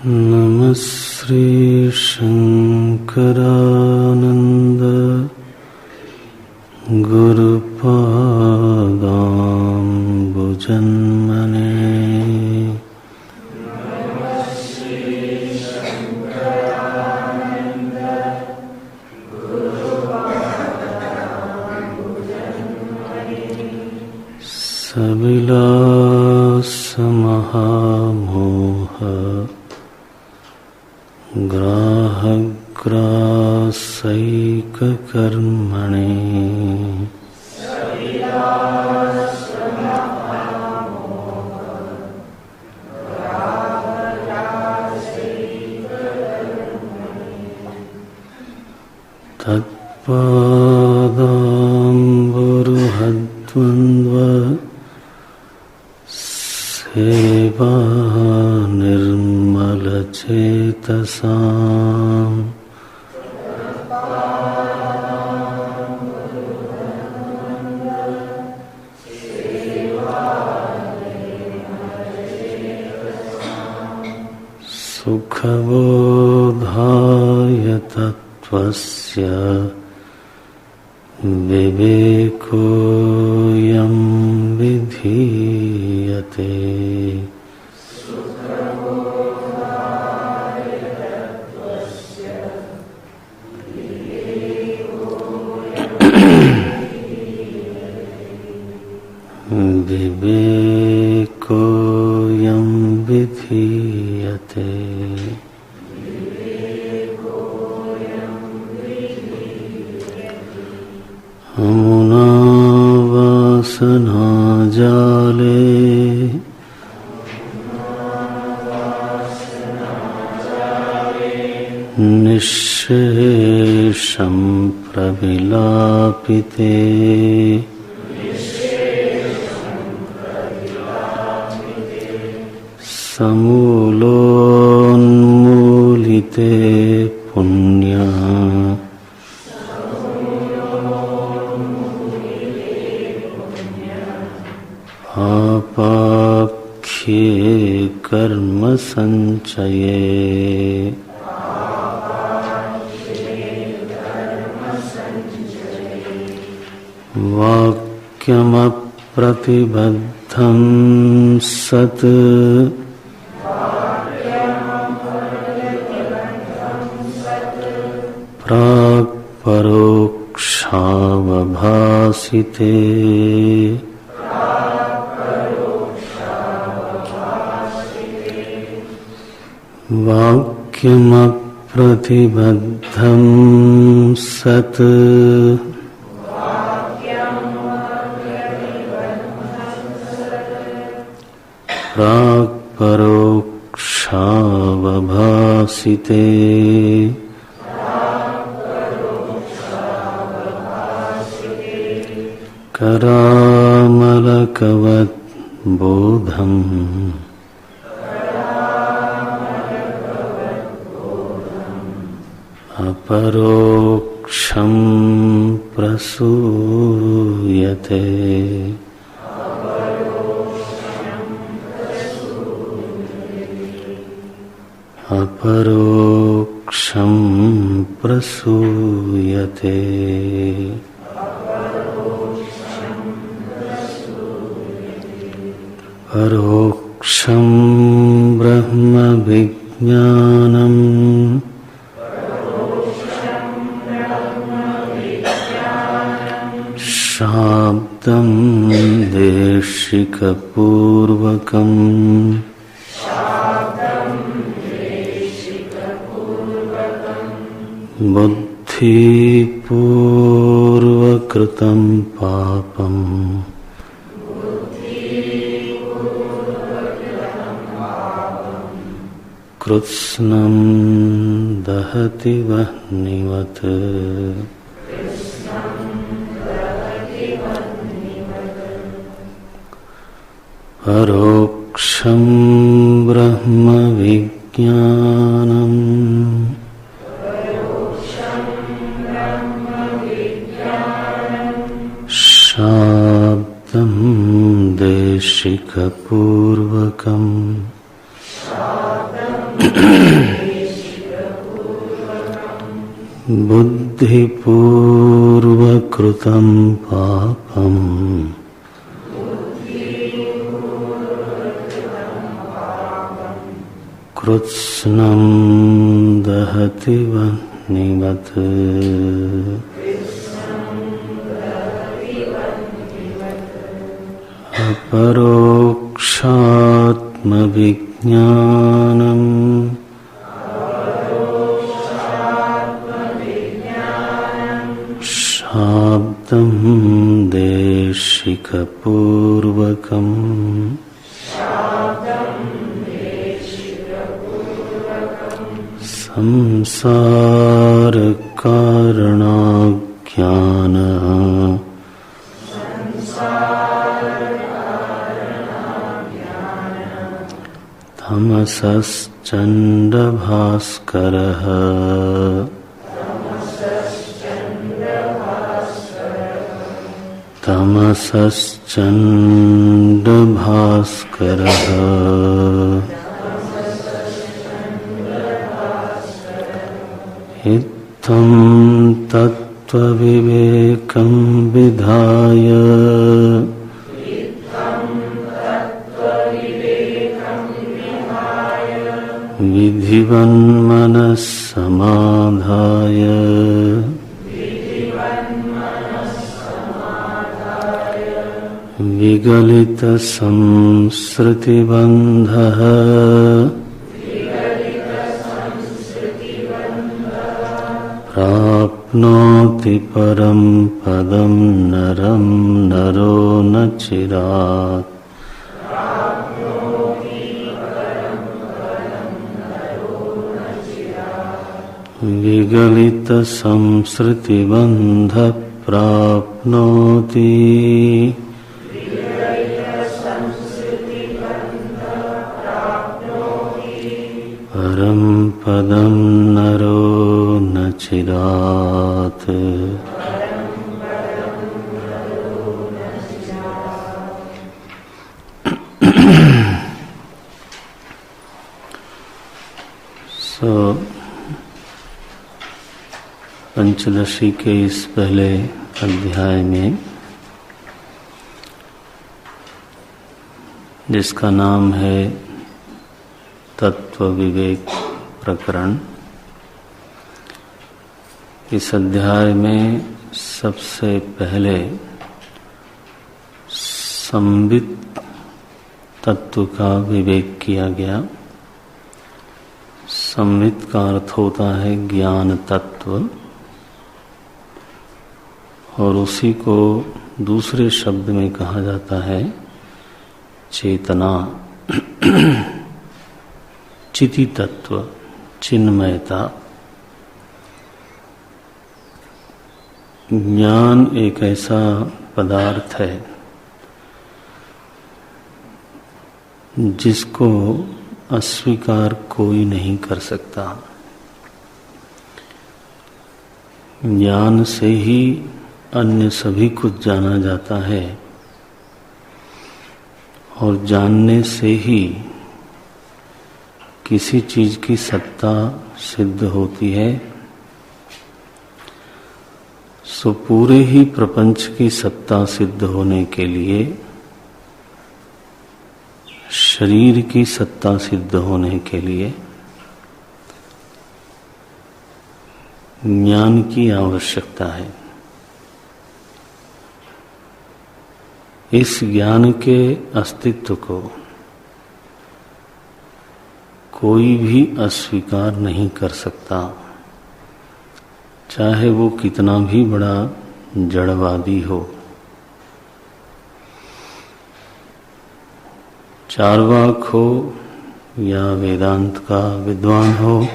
नमः श्री शंकरानंद गुरुपादाम्बुजन्मने। सविलासमहामोह ग्राहग्रासैककर्मणे। तत्पादाम्बुरुहद्वन्द्व सेवा निर्मलचेतसाम्। सुखबोधाय तत्त्वस्य विवेकोऽयं विधीयते। विवेकोऽयं विधीयते। अमुना वासनाजाले निःशेषं प्रविलापिते। समूलोन्मूलिते पुण्या आपाख्ये कर्म संचये। वाक्यमप्रतिबद्धं सत् प्राक् परोक्षावभासिते। वाक्यमप्रतिबद्धं सत् प्राक् परोक्षावभासिते। करामलकवत् बोधम् अपरोक्षं प्रसूयते। अपरोक्षं प्रसूयते। परोक्षं ब्रह्म विज्ञानम् शाब्दं देशिकपूर्वकम् बुद्धिपूर्वकृतं पापम् कृत्स्नं दहति वह्निवत्। परोक्षं ब्रह्म विज्ञानम् शाब्दं देशिकपूर्वकम् बुद्धिपूर्वकृतं पापम् कृत्स्नं दहति वह्निवत् अपरोक्षात्मविज्ञानम् शाब्दं देशिकपूर्वकम् संसारकारणज्ञानः तमसश्चण्डभास्करः तमसश्चण्डभास्करः इत्थं तत्त्वविवेकं विधाय विधिवन्मनः समाधाय विगलितसंसृतिबन्धः प्राप्नोति परं पदं नरं नरो न चिरात् विगलितसंसृतिबन्ध प्राप्नोति परं पदं नरो न चिरात्। पंचदशी के इस पहले अध्याय में, जिसका नाम है तत्व विवेक प्रकरण, इस अध्याय में सबसे पहले संबित तत्व का विवेक किया गया। संबित का अर्थ होता है ज्ञान तत्व, और उसी को दूसरे शब्द में कहा जाता है चेतना, चिति तत्व, चिन्मयता। ज्ञान एक ऐसा पदार्थ है जिसको अस्वीकार कोई नहीं कर सकता। ज्ञान से ही अन्य सभी कुछ जाना जाता है, और जानने से ही किसी चीज की सत्ता सिद्ध होती है। सो पूरे ही प्रपंच की सत्ता सिद्ध होने के लिए, शरीर की सत्ता सिद्ध होने के लिए ज्ञान की आवश्यकता है। इस ज्ञान के अस्तित्व को कोई भी अस्वीकार नहीं कर सकता, चाहे वो कितना भी बड़ा जड़वादी हो, चार्वाक हो या वेदांत का विद्वान हो।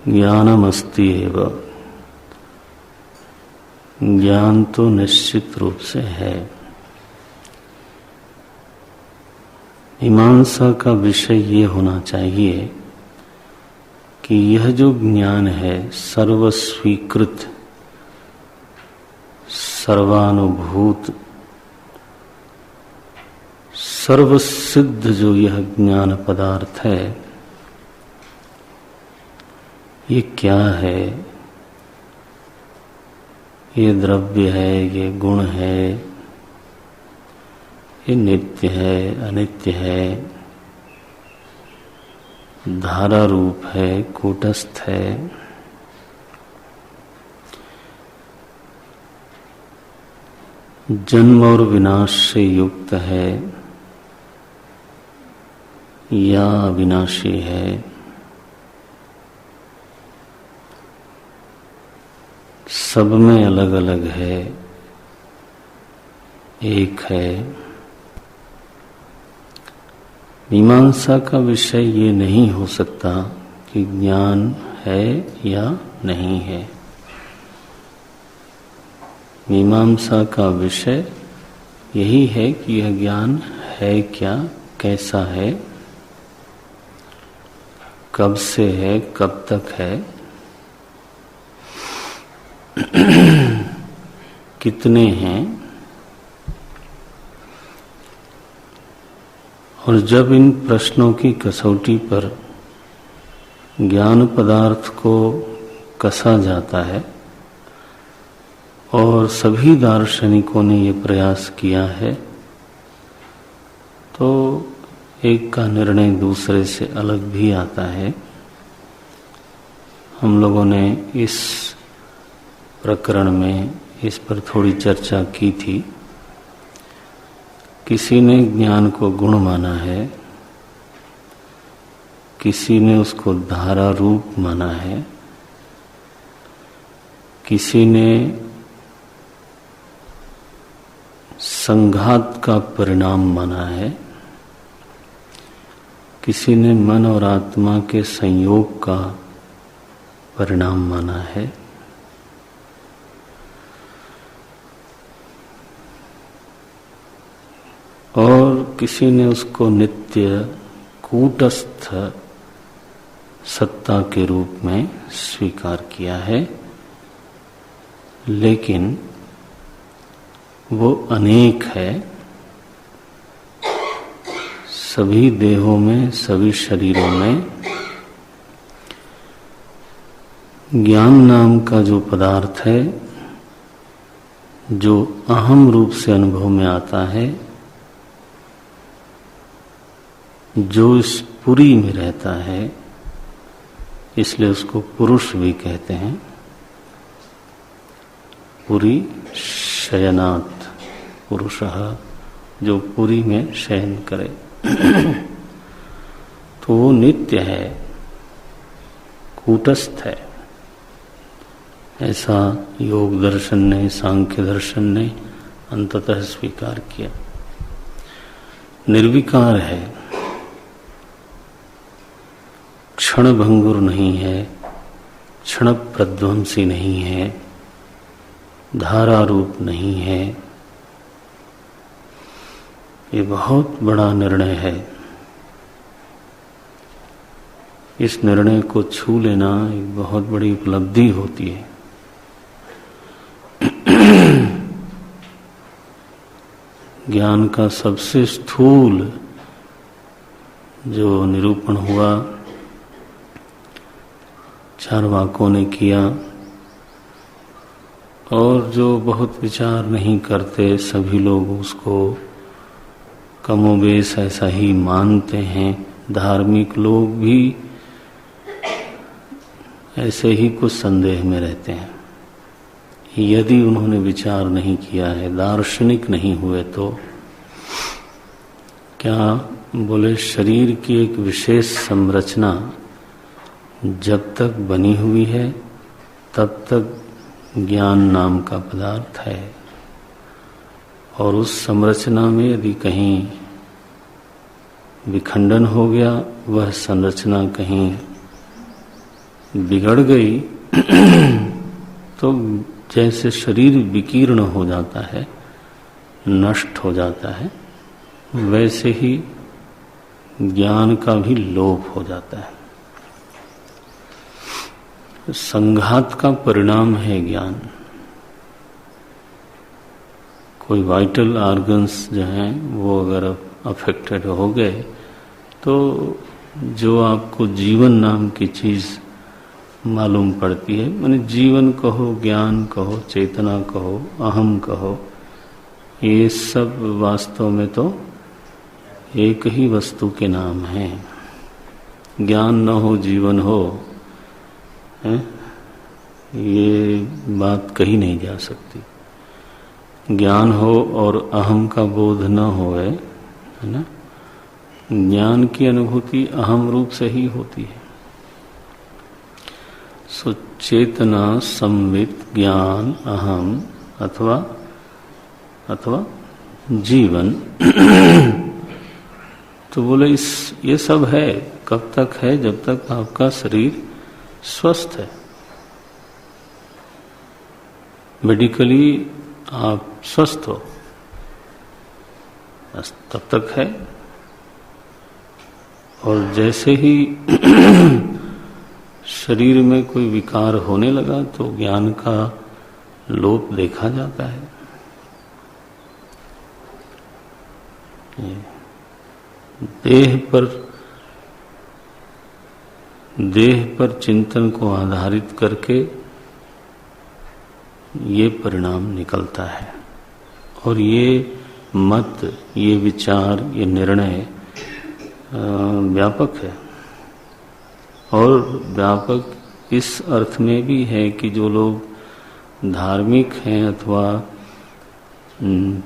ज्ञानमस्ति एव, ज्ञान तो निश्चित रूप से है। मीमांसा का विषय ये होना चाहिए कि यह जो ज्ञान है सर्वस्वीकृत, सर्वानुभूत, सर्वसिद्ध जो यह ज्ञान पदार्थ है, ये क्या है? ये द्रव्य है, ये गुण है, ये नित्य है, अनित्य है, धारा रूप है, कूटस्थ है, जन्म और विनाश से युक्त है या अविनाशी है। सब में अलग अलग है, एक है। मीमांसा का विषय ये नहीं हो सकता कि ज्ञान है या नहीं है। मीमांसा का विषय यही है कि यह ज्ञान है क्या, कैसा है, कब से है, कब तक है, कितने हैं। और जब इन प्रश्नों की कसौटी पर ज्ञान पदार्थ को कसा जाता है, और सभी दार्शनिकों ने ये प्रयास किया है, तो एक का निर्णय दूसरे से अलग भी आता है। हम लोगों ने इस प्रकरण में इस पर थोड़ी चर्चा की थी। किसी ने ज्ञान को गुण माना है, किसी ने उसको धारा रूप माना है, किसी ने संघात का परिणाम माना है, किसी ने मन और आत्मा के संयोग का परिणाम माना है। और किसी ने उसको नित्य कूटस्थ सत्ता के रूप में स्वीकार किया है। लेकिन वो अनेक है, सभी देहों में, सभी शरीरों में ज्ञान नाम का जो पदार्थ है, जो अहम रूप से अनुभव में आता है, जो इस पुरी में रहता है, इसलिए उसको पुरुष भी कहते हैं। पुरी शयनात् पुरुषः, जो पुरी में शयन करे। तो वो नित्य है, कूटस्थ है। ऐसा योग दर्शन ने, सांख्य दर्शन ने अंततः स्वीकार किया। निर्विकार है, क्षण भंगुर नहीं है, क्षण प्रध्वंसी नहीं है, धारा रूप नहीं है। ये बहुत बड़ा निर्णय है। इस निर्णय को छू लेना एक बहुत बड़ी उपलब्धि होती है। ज्ञान का सबसे स्थूल जो निरूपण हुआ, चार्वाकों ने किया, और जो बहुत विचार नहीं करते सभी लोग उसको कमोबेश ऐसा ही मानते हैं। धार्मिक लोग भी ऐसे ही कुछ संदेह में रहते हैं। यदि उन्होंने विचार नहीं किया है, दार्शनिक नहीं हुए, तो क्या बोले, शरीर की एक विशेष संरचना जब तक बनी हुई है तब तक ज्ञान नाम का पदार्थ है, और उस संरचना में यदि कहीं विखंडन हो गया, वह संरचना कहीं बिगड़ गई, तो जैसे शरीर विकीर्ण हो जाता है, नष्ट हो जाता है, वैसे ही ज्ञान का भी लोप हो जाता है। संघात का परिणाम है ज्ञान। कोई वाइटल ऑर्गन्स जो हैं वो अगर अफेक्टेड हो गए तो जो आपको जीवन नाम की चीज़ मालूम पड़ती है, माने जीवन कहो, ज्ञान कहो, चेतना कहो, अहम कहो, ये सब वास्तव में तो एक ही वस्तु के नाम हैं। ज्ञान न हो जीवन हो, है? ये बात कही नहीं जा सकती। ज्ञान हो और अहम का बोध न होए, है ना, ज्ञान की अनुभूति अहम रूप से ही होती है। सो चेतना, संवित, ज्ञान, अहम अथवा जीवन तो बोले ये सब है। कब तक है? जब तक आपका शरीर स्वस्थ है, मेडिकली आप स्वस्थ हो, बस तब तक है। और जैसे ही शरीर में कोई विकार होने लगा तो ज्ञान का लोप देखा जाता है। देह पर चिंतन को आधारित करके ये परिणाम निकलता है। और ये मत, ये विचार, ये निर्णय व्यापक है। और व्यापक इस अर्थ में भी है कि जो लोग धार्मिक हैं अथवा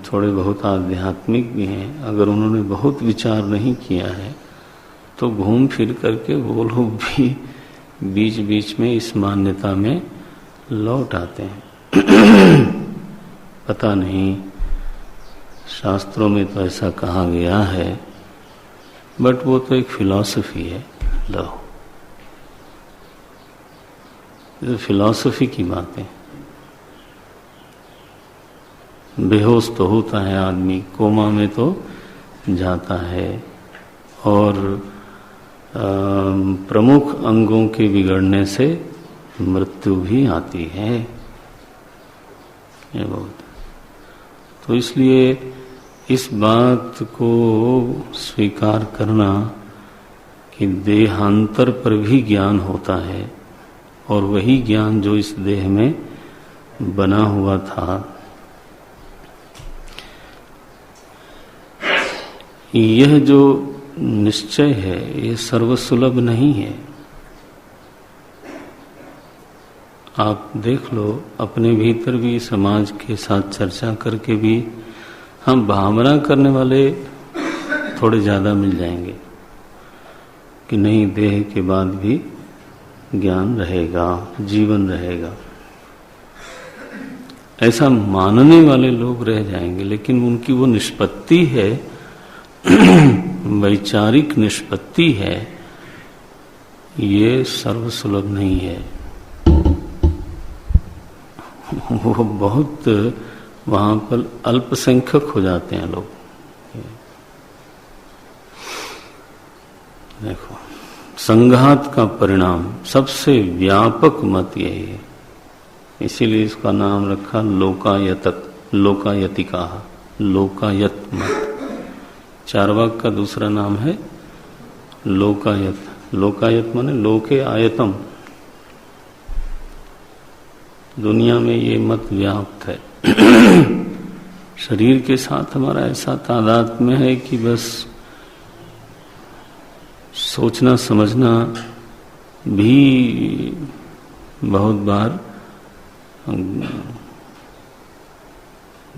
थोड़े बहुत आध्यात्मिक भी हैं, अगर उन्होंने बहुत विचार नहीं किया है तो घूम फिर करके वो लोग भी बीच बीच में इस मान्यता में लौट आते हैं। पता नहीं, शास्त्रों में तो ऐसा कहा गया है, बट वो तो एक फिलॉसफी है। लो, ये फिलॉसफी की बातें। बेहोश तो होता है आदमी, कोमा में तो जाता है, और प्रमुख अंगों के बिगड़ने से मृत्यु भी आती है। ये बहुत, तो इसलिए इस बात को स्वीकार करना कि देहांतर पर भी ज्ञान होता है, और वही ज्ञान जो इस देह में बना हुआ था, यह जो निश्चय है ये सर्वसुलभ नहीं है। आप देख लो, अपने भीतर भी, समाज के साथ चर्चा करके भी हम भावना करने वाले थोड़े ज्यादा मिल जाएंगे कि नहीं, देह के बाद भी ज्ञान रहेगा, जीवन रहेगा, ऐसा मानने वाले लोग रह जाएंगे। लेकिन उनकी वो निष्पत्ति है, वैचारिक निष्पत्ति है, ये सर्वसुलभ नहीं है। वो बहुत वहां पर अल्पसंख्यक हो जाते हैं लोग। देखो, संघात का परिणाम सबसे व्यापक मत यही है, इसीलिए इसका नाम रखा लोकायतिका, लोकायत मत। चार्वाक का दूसरा नाम है लोकायत। लोकायत माने लोके आयतम, दुनिया में ये मत व्याप्त है। शरीर के साथ हमारा ऐसा तादात्म्य है कि बस सोचना समझना भी बहुत बार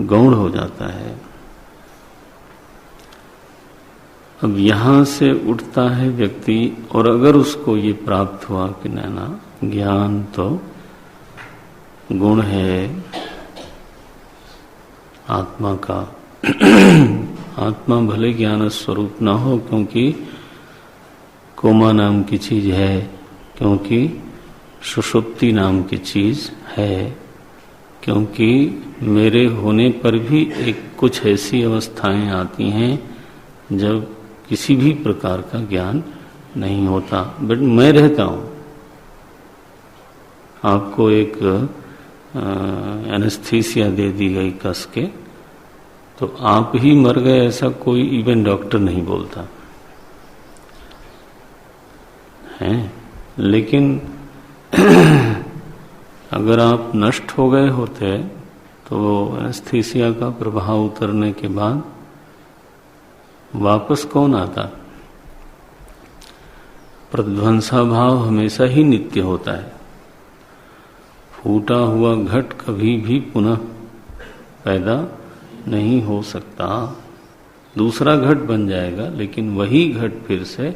गौण हो जाता है। अब यहां से उठता है व्यक्ति, और अगर उसको ये प्राप्त हुआ कि नैना ज्ञान तो गुण है आत्मा का, आत्मा भले ज्ञान स्वरूप ना हो, क्योंकि कोमा नाम की चीज है, क्योंकि सुषुप्ति नाम की चीज है, क्योंकि मेरे होने पर भी एक कुछ ऐसी अवस्थाएं आती हैं जब किसी भी प्रकार का ज्ञान नहीं होता, बट मैं रहता हूं। आपको एक एनेस्थीसिया दे दी गई कस के, तो आप ही मर गए ऐसा कोई इवन डॉक्टर नहीं बोलता है। लेकिन अगर आप नष्ट हो गए होते तो एनेस्थीसिया का प्रभाव उतरने के बाद वापस कौन आता? प्रध्वंसा भाव हमेशा ही नित्य होता है। फूटा हुआ घट कभी भी पुनः पैदा नहीं हो सकता। दूसरा घट बन जाएगा लेकिन वही घट फिर से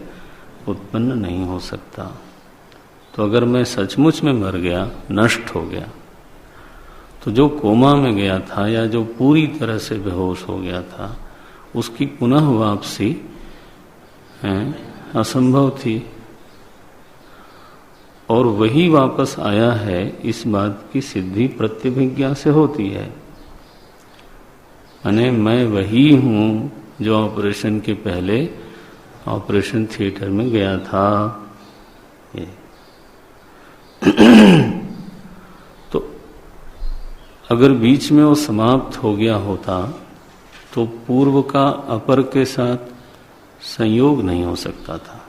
उत्पन्न नहीं हो सकता। तो अगर मैं सचमुच में मर गया, नष्ट हो गया, तो जो कोमा में गया था या जो पूरी तरह से बेहोश हो गया था, उसकी पुनः वापसी असंभव थी। और वही वापस आया है, इस बात की सिद्धि प्रत्यभिज्ञा से होती है। माने मैं वही हूं जो ऑपरेशन के पहले ऑपरेशन थिएटर में गया था। तो अगर बीच में वो समाप्त हो गया होता तो पूर्व का अपर के साथ संयोग नहीं हो सकता था।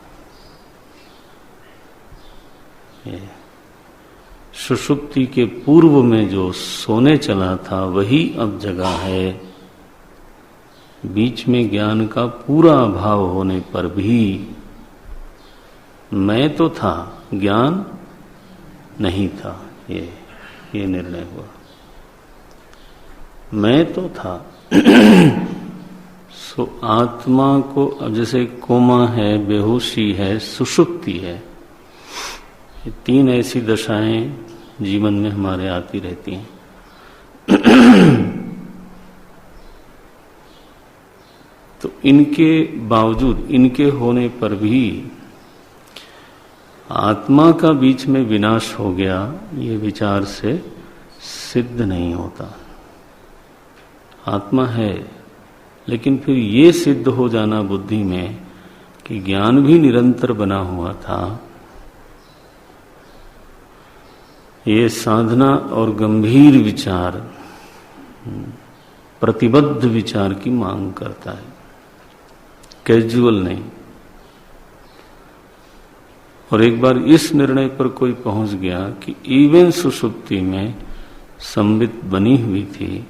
सुषुप्ति के पूर्व में जो सोने चला था वही अब जगा है। बीच में ज्ञान का पूरा अभाव होने पर भी मैं तो था, ज्ञान नहीं था। ये निर्णय हुआ, मैं तो था। सो आत्मा को अब जैसे कोमा है, बेहोशी है, सुषुप्ति है, ये तीन ऐसी दशाएं जीवन में हमारे आती रहती हैं। तो इनके बावजूद, इनके होने पर भी आत्मा का बीच में विनाश हो गया, ये विचार से सिद्ध नहीं होता। आत्मा है, लेकिन फिर ये सिद्ध हो जाना बुद्धि में कि ज्ञान भी निरंतर बना हुआ था, ये साधना और गंभीर विचार, प्रतिबद्ध विचार की मांग करता है, कैजुअल नहीं। और एक बार इस निर्णय पर कोई पहुंच गया कि इवन सुषुप्ति में संबित बनी हुई थी,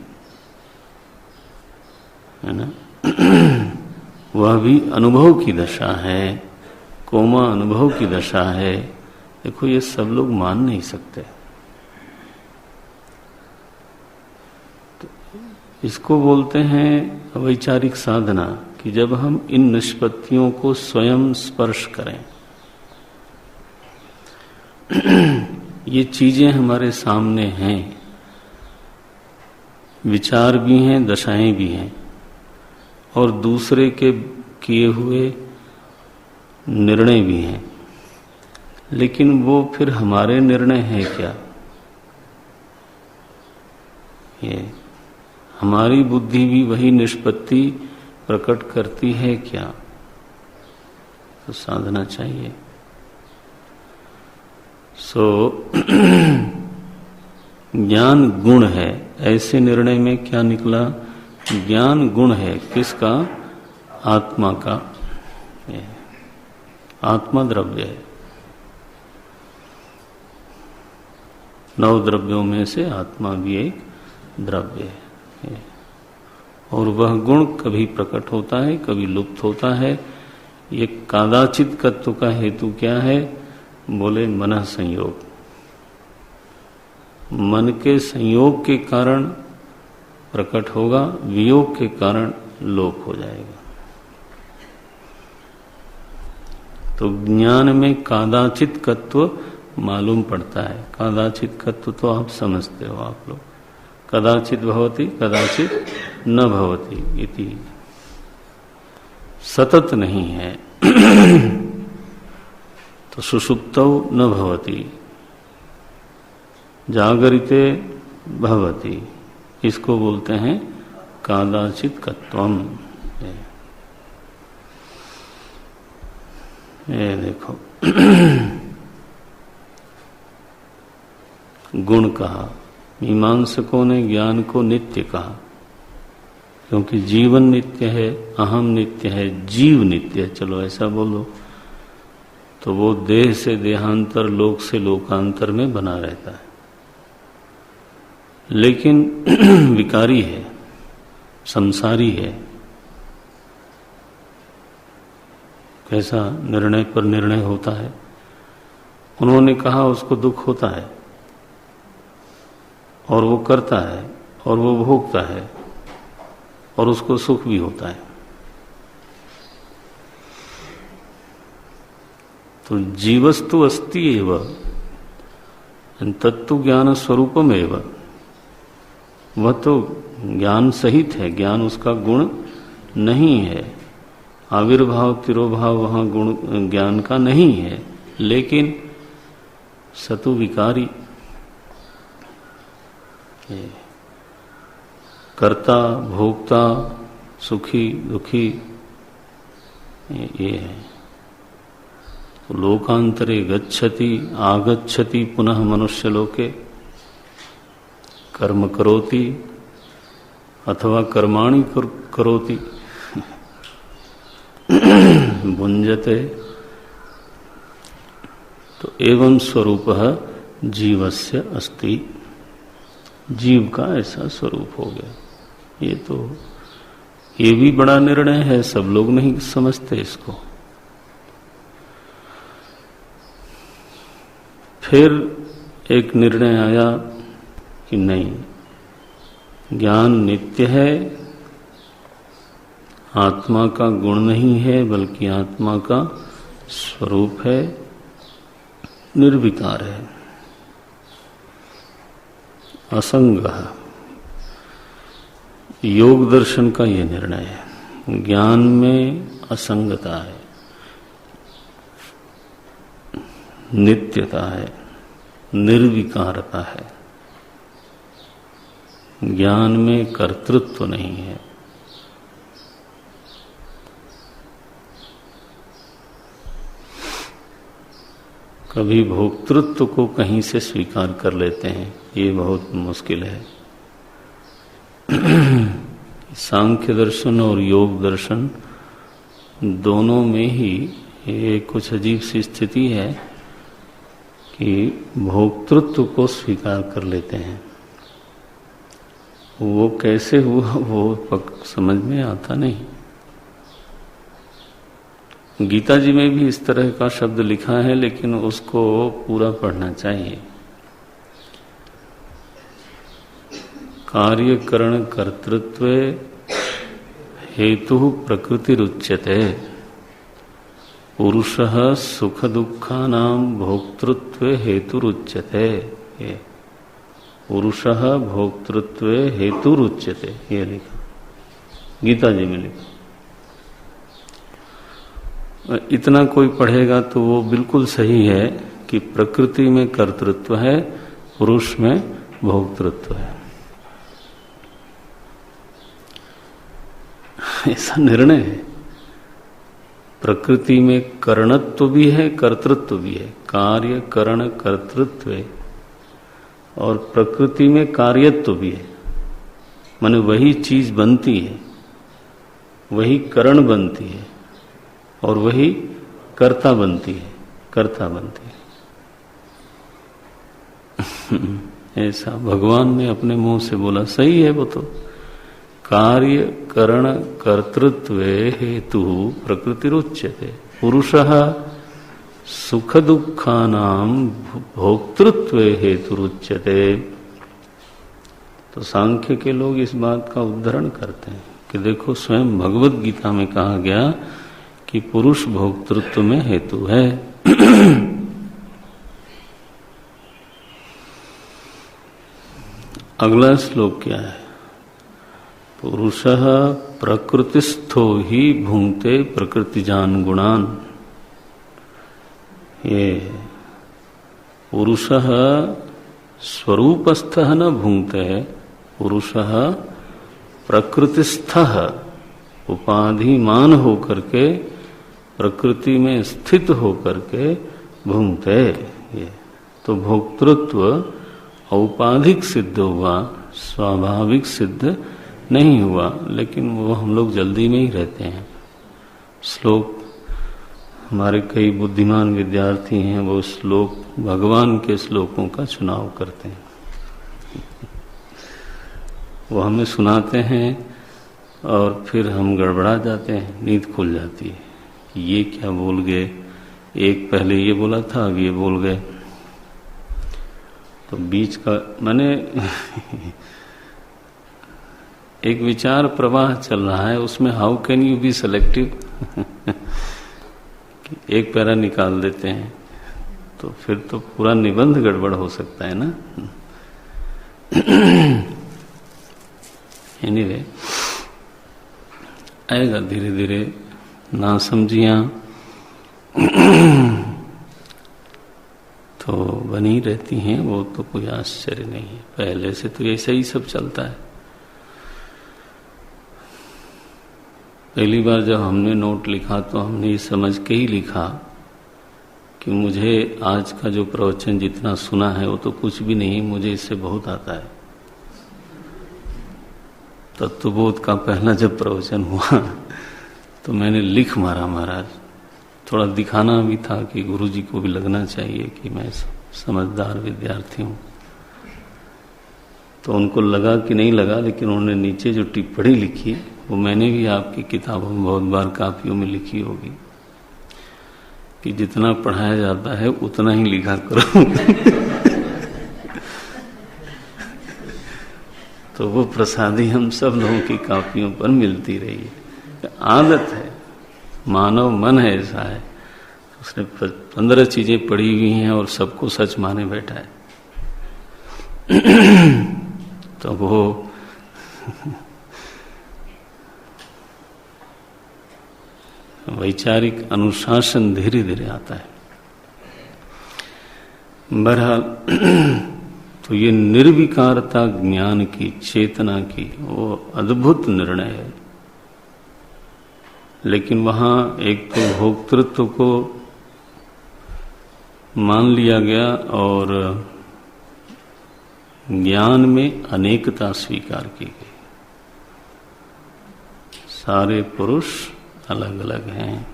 है ना, वह भी अनुभव की दशा है, कोमा अनुभव की दशा है। देखो ये सब लोग मान नहीं सकते। तो इसको बोलते हैं वैचारिक साधना, कि जब हम इन निष्पत्तियों को स्वयं स्पर्श करें। ये चीजें हमारे सामने हैं, विचार भी हैं, दशाएं भी हैं, और दूसरे के किए हुए निर्णय भी हैं। लेकिन वो फिर हमारे निर्णय है क्या? ये हमारी बुद्धि भी वही निष्पत्ति प्रकट करती है क्या? तो साधना चाहिए। ज्ञान गुण है, ऐसे निर्णय में क्या निकला? ज्ञान गुण है, किसका? आत्मा का। आत्मा द्रव्य है, 9 द्रव्यों में से आत्मा भी एक द्रव्य है। और वह गुण कभी प्रकट होता है, कभी लुप्त होता है। ये कादाचित तत्व का हेतु क्या है? बोले मन संयोग। मन के संयोग के कारण प्रकट होगा, वियोग के कारण लोप हो जाएगा। तो ज्ञान में कादाचित तत्व मालूम पड़ता है। कादाचित तत्व तो आप समझते हो, आप लोग। कदाचित भवति कदाचित न भवति इति, सतत नहीं है। तो सुषुप्तौ न भवति, जागरिते भवति, इसको बोलते हैं कादाचित कत्वम। ये देखो गुण कहा, मीमांसकों ने ज्ञान को नित्य कहा, क्योंकि जीवन नित्य है, अहम नित्य है, जीव नित्य है, चलो ऐसा बोलो, तो वो देह से देहांतर, लोक से लोकांतर में बना रहता है, लेकिन विकारी है, संसारी है। कैसा निर्णय पर निर्णय होता है। उन्होंने कहा उसको दुख होता है और वो करता है और वो भोगता है और उसको सुख भी होता है। तो जीवस्तु अस्ति एव तत्तु ज्ञान स्वरूपम एव, वह तो ज्ञान सहित है, ज्ञान उसका गुण नहीं है। आविर्भाव तिरोभाव वहां गुण ज्ञान का नहीं है, लेकिन सतु विकारी, कर्ता भोक्ता, सुखी दुखी, ये है। तो लोकांतरे गच्छति आगच्छति पुनः मनुष्य लोके, कर्म करोति अथवा कर्माणि करोति भुंजते। तो एवं स्वरूपः जीवस्य अस्ति, जीव का ऐसा स्वरूप हो गया। ये भी बड़ा निर्णय है, सब लोग नहीं समझते इसको। फिर एक निर्णय आया कि नहीं, ज्ञान नित्य है, आत्मा का गुण नहीं है, बल्कि आत्मा का स्वरूप है, निर्विकार है, असंग है। योग दर्शन का यह निर्णय है, ज्ञान में असंगता है, नित्यता है, निर्विकारता है, ज्ञान में कर्तृत्व नहीं है। कभी भोक्तृत्व को कहीं से स्वीकार कर लेते हैं, ये बहुत मुश्किल है। सांख्य दर्शन और योग दर्शन दोनों में ही ये कुछ अजीब सी स्थिति है कि भोक्तृत्व को स्वीकार कर लेते हैं। वो कैसे हुआ वो समझ में आता नहीं। गीता जी में भी इस तरह का शब्द लिखा है, लेकिन उसको पूरा पढ़ना चाहिए। कार्य करण कर्तृत्व हेतु प्रकृतिरुच्यते, पुरुषः सुख दुखानां भोक्तृत्व हेतुरुच्यते। पुरुषः भोक्तृत्व हेतुरुच्यते, ये लिखा गीता जी में लिखा। इतना कोई पढ़ेगा तो वो बिल्कुल सही है कि प्रकृति में कर्तृत्व है, पुरुष में भोक्तृत्व है। ऐसा निर्णय है। प्रकृति में करणत्व भी है, कर्तृत्व भी है, कार्य करण कर्तृत्व है, और प्रकृति में कार्यत्व भी है। माने वही चीज बनती है, वही करण बनती है और वही कर्ता बनती है, कर्ता बनती है। ऐसा भगवान ने अपने मुंह से बोला, सही है वो तो। कार्य करण कर्तृत्व हेतु प्रकृतिरुच्यते, पुरुषः सुख दुखानां भोक्तृत्व हेतुरुच्यते। तो सांख्य के लोग इस बात का उद्धरण करते हैं कि देखो स्वयं भगवत गीता में कहा गया कि पुरुष भोक्तृत्व में हेतु है। अगला श्लोक क्या है? पुरुषः प्रकृतिस्थो ही भुंक्ते प्रकृतिजान गुणान। ये पुरुषः स्वरूपस्थः न भुंक्ते, पुरुषः प्रकृतिस्थः उपाधिमान होकर के प्रकृति में स्थित होकर के भुंक्ते। ये तो भोक्तृत्व औपाधिक सिद्ध हुआ, स्वाभाविक सिद्ध नहीं हुआ, लेकिन वो हम लोग जल्दी में ही रहते हैं। श्लोक, हमारे कई बुद्धिमान विद्यार्थी हैं, वो श्लोक, भगवान के श्लोकों का चुनाव करते हैं। वो हमें सुनाते हैं और फिर हम गड़बड़ा जाते हैं, नींद खुल जाती है कि ये क्या बोल गए, एक पहले ये बोला था, अब ये बोल गए। तो बीच का मैंने एक विचार प्रवाह चल रहा है, उसमें how can you be selective एक पैरा निकाल देते हैं तो फिर तो पूरा निबंध गड़बड़ हो सकता है ना। एनीवे, आएगा धीरे धीरे, नासमझियां तो बनी रहती हैं, वो तो कोई आश्चर्य नहीं है। पहले से तो ऐसा ही सब चलता है। पहली बार जब हमने नोट लिखा तो हमने ये समझ के ही लिखा कि मुझे आज का जो प्रवचन जितना सुना है वो तो कुछ भी नहीं, मुझे इससे बहुत आता है। तत्वबोध का पहला जब प्रवचन हुआ तो मैंने लिख मारा महाराज। थोड़ा दिखाना भी था कि गुरुजी को भी लगना चाहिए कि मैं समझदार विद्यार्थी हूँ। तो उनको लगा कि नहीं लगा, लेकिन उन्होंने नीचे जो टिप्पणी लिखी वो मैंने भी आपकी किताबों में बहुत बार कापियों में लिखी होगी कि जितना पढ़ाया जाता है उतना ही लिखा करो। तो वो प्रसादी हम सब लोगों की कापियों पर मिलती रही है। आदत है, मानव मन है ऐसा है, उसने 15 चीजें पढ़ी हुई हैं और सबको सच माने बैठा है। तो वो वैचारिक अनुशासन धीरे धीरे आता है। बहरहाल तो ये निर्विकारता ज्ञान की, चेतना की, वो अद्भुत निर्णय है। लेकिन वहां एक तो भोक्तृत्व को मान लिया गया और ज्ञान में अनेकता स्वीकार की गई। सारे पुरुष अलग अलग हैं।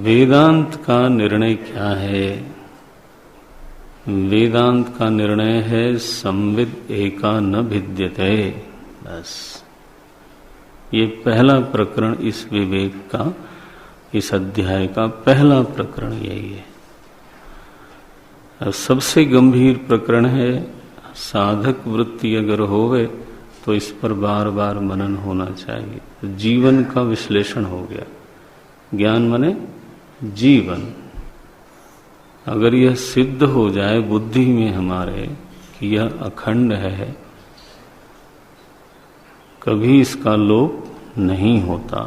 वेदांत का निर्णय क्या है? वेदांत का निर्णय है संविद एका न भिद्यते। बस ये पहला प्रकरण इस विवेक का, इस अध्याय का पहला प्रकरण यही है। सबसे गंभीर प्रकरण है। साधक वृत्ति अगर होवे तो इस पर बार बार मनन होना चाहिए। जीवन का विश्लेषण हो गया। ज्ञान माने जीवन। अगर यह सिद्ध हो जाए बुद्धि में हमारे कि यह अखंड है, कभी इसका लोप नहीं होता,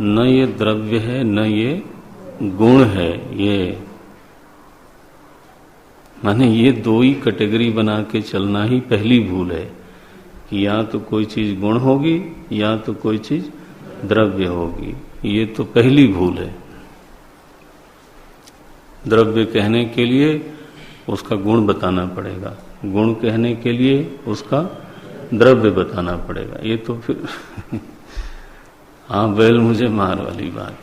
न ये द्रव्य है न ये गुण है, ये माने ये दो ही कैटेगरी बना के चलना ही पहली भूल है कि या तो कोई चीज गुण होगी या तो कोई चीज द्रव्य होगी। ये तो पहली भूल है। द्रव्य कहने के लिए उसका गुण बताना पड़ेगा, गुण कहने के लिए उसका द्रव्य बताना पड़ेगा। ये तो फिर हाँ बैल मुझे मार वाली बात।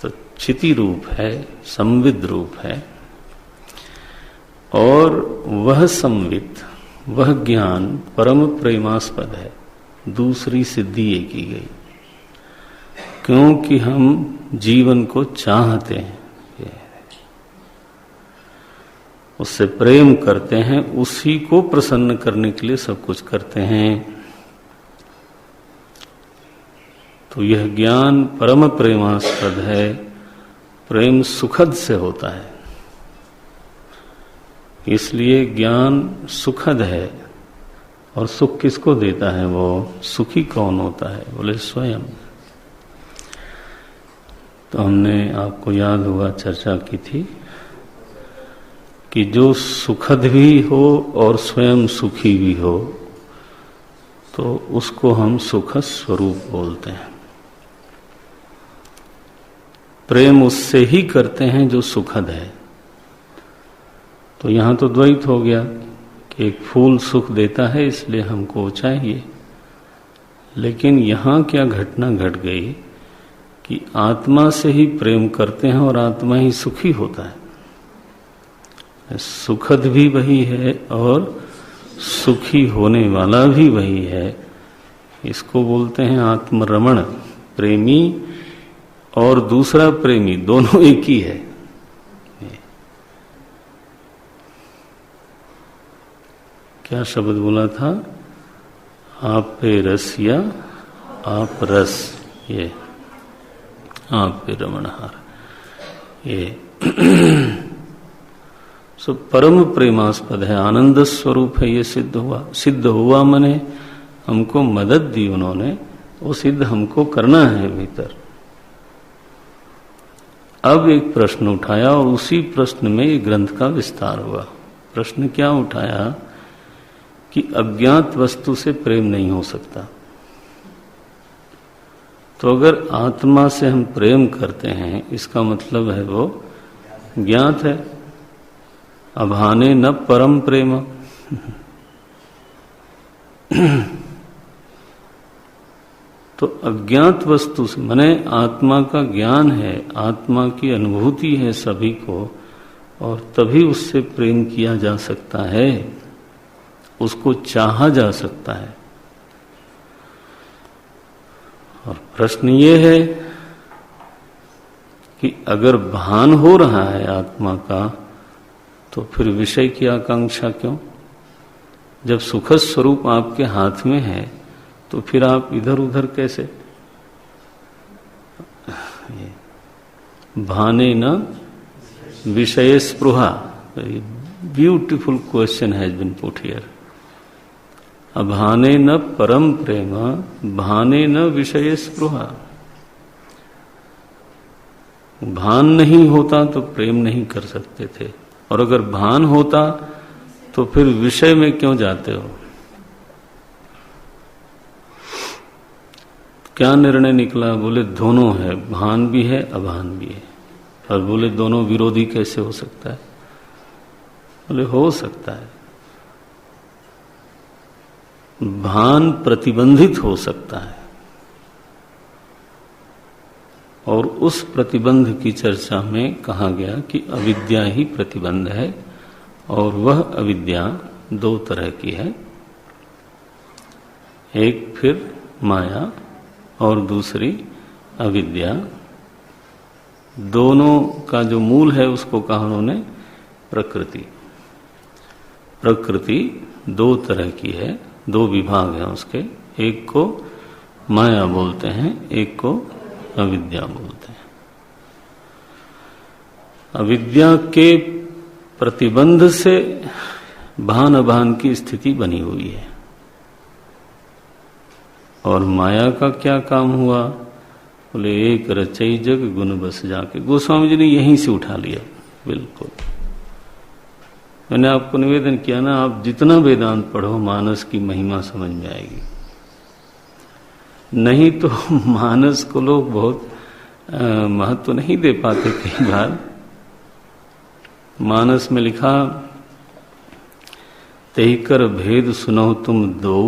तो चिति रूप है, संविद रूप है, और वह संविद, वह ज्ञान परम प्रेमास्पद है। दूसरी सिद्धि ये की गई क्योंकि हम जीवन को चाहते हैं, उससे प्रेम करते हैं, उसी को प्रसन्न करने के लिए सब कुछ करते हैं। तो यह ज्ञान परम प्रेमास्पद है। प्रेम सुखद से होता है, इसलिए ज्ञान सुखद है। और सुख किसको देता है? वो सुखी कौन होता है? बोले स्वयं। तो हमने, आपको याद होगा, चर्चा की थी कि जो सुखद भी हो और स्वयं सुखी भी हो तो उसको हम सुख स्वरूप बोलते हैं। प्रेम उससे ही करते हैं जो सुखद है। तो यहां तो द्वैत हो गया कि एक फूल सुख देता है इसलिए हमको चाहिए, लेकिन यहां क्या घटना घट गई कि आत्मा से ही प्रेम करते हैं और आत्मा ही सुखी होता है। सुखद भी वही है और सुखी होने वाला भी वही है। इसको बोलते हैं आत्मरमण। प्रेमी और दूसरा प्रेमी दोनों एक ही है। क्या शब्द बोला था? आप पे रस या आप रस, ये आप पे रमणहार, ये सो परम प्रेमास्पद है, आनंद स्वरूप है। ये सिद्ध हुआ मने हमको मदद दी उन्होंने, वो सिद्ध हमको करना है भीतर। अब एक प्रश्न उठाया और उसी प्रश्न में ये ग्रंथ का विस्तार हुआ। प्रश्न क्या उठाया कि अज्ञात वस्तु से प्रेम नहीं हो सकता। तो अगर आत्मा से हम प्रेम करते हैं इसका मतलब है वो ज्ञात है। अभाने न परम प्रेम। तो अज्ञात वस्तु से माने आत्मा का ज्ञान है, आत्मा की अनुभूति है सभी को, और तभी उससे प्रेम किया जा सकता है, उसको चाहा जा सकता है। और प्रश्न ये है कि अगर भान हो रहा है आत्मा का तो फिर विषय की आकांक्षा क्यों? जब सुखद स्वरूप आपके हाथ में है तो फिर आप इधर उधर कैसे? भाने न विषय स्पृहा। Beautiful question has been put here. अभाने न परम प्रेम, भाने न विषय स्पृहा। भान नहीं होता तो प्रेम नहीं कर सकते थे, और अगर भान होता तो फिर विषय में क्यों जाते हो? क्या निर्णय निकला? बोले दोनों है, भान भी है अभान भी है। और बोले दोनों विरोधी कैसे हो सकता है? बोले हो सकता है। भान प्रतिबंधित हो सकता है, और उस प्रतिबंध की चर्चा में कहा गया कि अविद्या ही प्रतिबंध है, और वह अविद्या दो तरह की है, एक फिर माया और दूसरी अविद्या। दोनों का जो मूल है उसको कहा उन्होंने प्रकृति। प्रकृति दो तरह की है, दो विभाग हैं उसके, एक को माया बोलते हैं, एक को अविद्या बोलते हैं। अविद्या के प्रतिबंध से भान अभान की स्थिति बनी हुई है। और माया का क्या काम हुआ? बोले एक रचई जग गुण बस जाके। गोस्वामी जी ने यहीं से उठा लिया। बिल्कुल मैंने आपको निवेदन किया ना, आप जितना वेदांत पढ़ो मानस की महिमा समझ में आएगी। नहीं तो मानस को लोग बहुत महत्व नहीं दे पाते। कई बार मानस में लिखा, तेहि कर भेद सुनो तुम दो,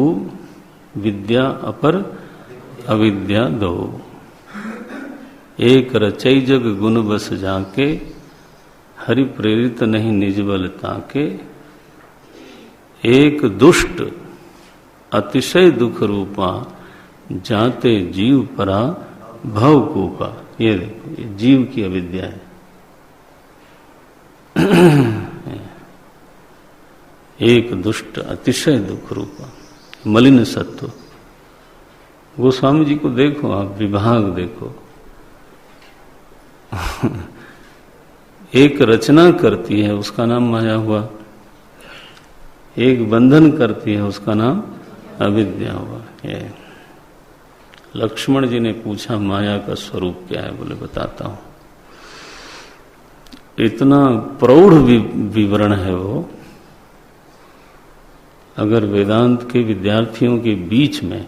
विद्या अपर अविद्या दो। एक रचई जग गुण बस जाके, हरि प्रेरित नहीं निज बल ताके। एक दुष्ट अतिशय दुख रूपा, जाते जीव परा भव कूपा। ये देखो, ये जीव की अविद्या है। एक दुष्ट अतिशय दुख रूपा, मलिन सत्व। गोस्वामी जी को देखो आप, विभाग देखो। एक रचना करती है उसका नाम माया हुआ, एक बंधन करती है उसका नाम अविद्या हुआ। ये लक्ष्मण जी ने पूछा माया का स्वरूप क्या है? बोले बताता हूं। इतना प्रौढ़ विवरण है वो। अगर वेदांत के विद्यार्थियों के बीच में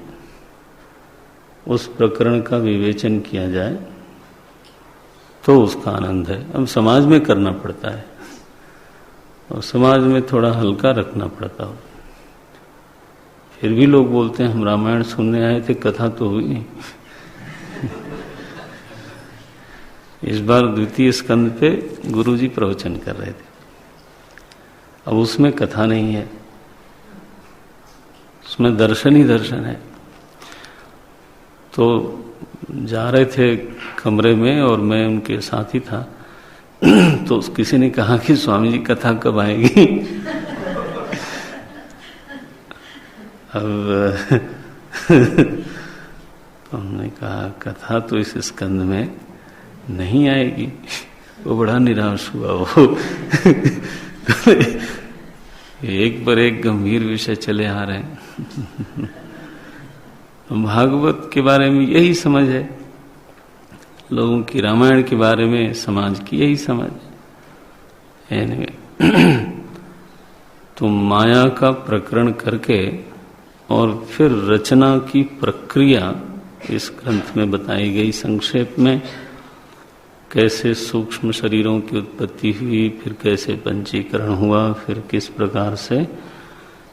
उस प्रकरण का विवेचन किया जाए तो उसका आनंद है। अब समाज में करना पड़ता है और समाज में थोड़ा हल्का रखना पड़ता हो। फिर भी लोग बोलते हैं हम रामायण सुनने आए थे, कथा तो हुई नहीं। इस बार द्वितीय स्कंद पे गुरुजी प्रवचन कर रहे थे, अब उसमें कथा नहीं है, उसमें दर्शन ही दर्शन है। तो जा रहे थे कमरे में और मैं उनके साथ ही था, तो किसी ने कहा कि स्वामी जी कथा कब आएगी? अब तो हमने कहा कथा तो इस स्कंद में नहीं आएगी। वो बड़ा निराश हुआ। वो एक पर एक गंभीर विषय चले आ रहे हैं। भागवत के बारे में यही समझ है लोगों की, रामायण के बारे में समाज की यही समझ है। तो माया का प्रकरण करके और फिर रचना की प्रक्रिया इस ग्रंथ में बताई गई संक्षेप में। कैसे सूक्ष्म शरीरों की उत्पत्ति हुई, फिर कैसे पंचीकरण हुआ, फिर किस प्रकार से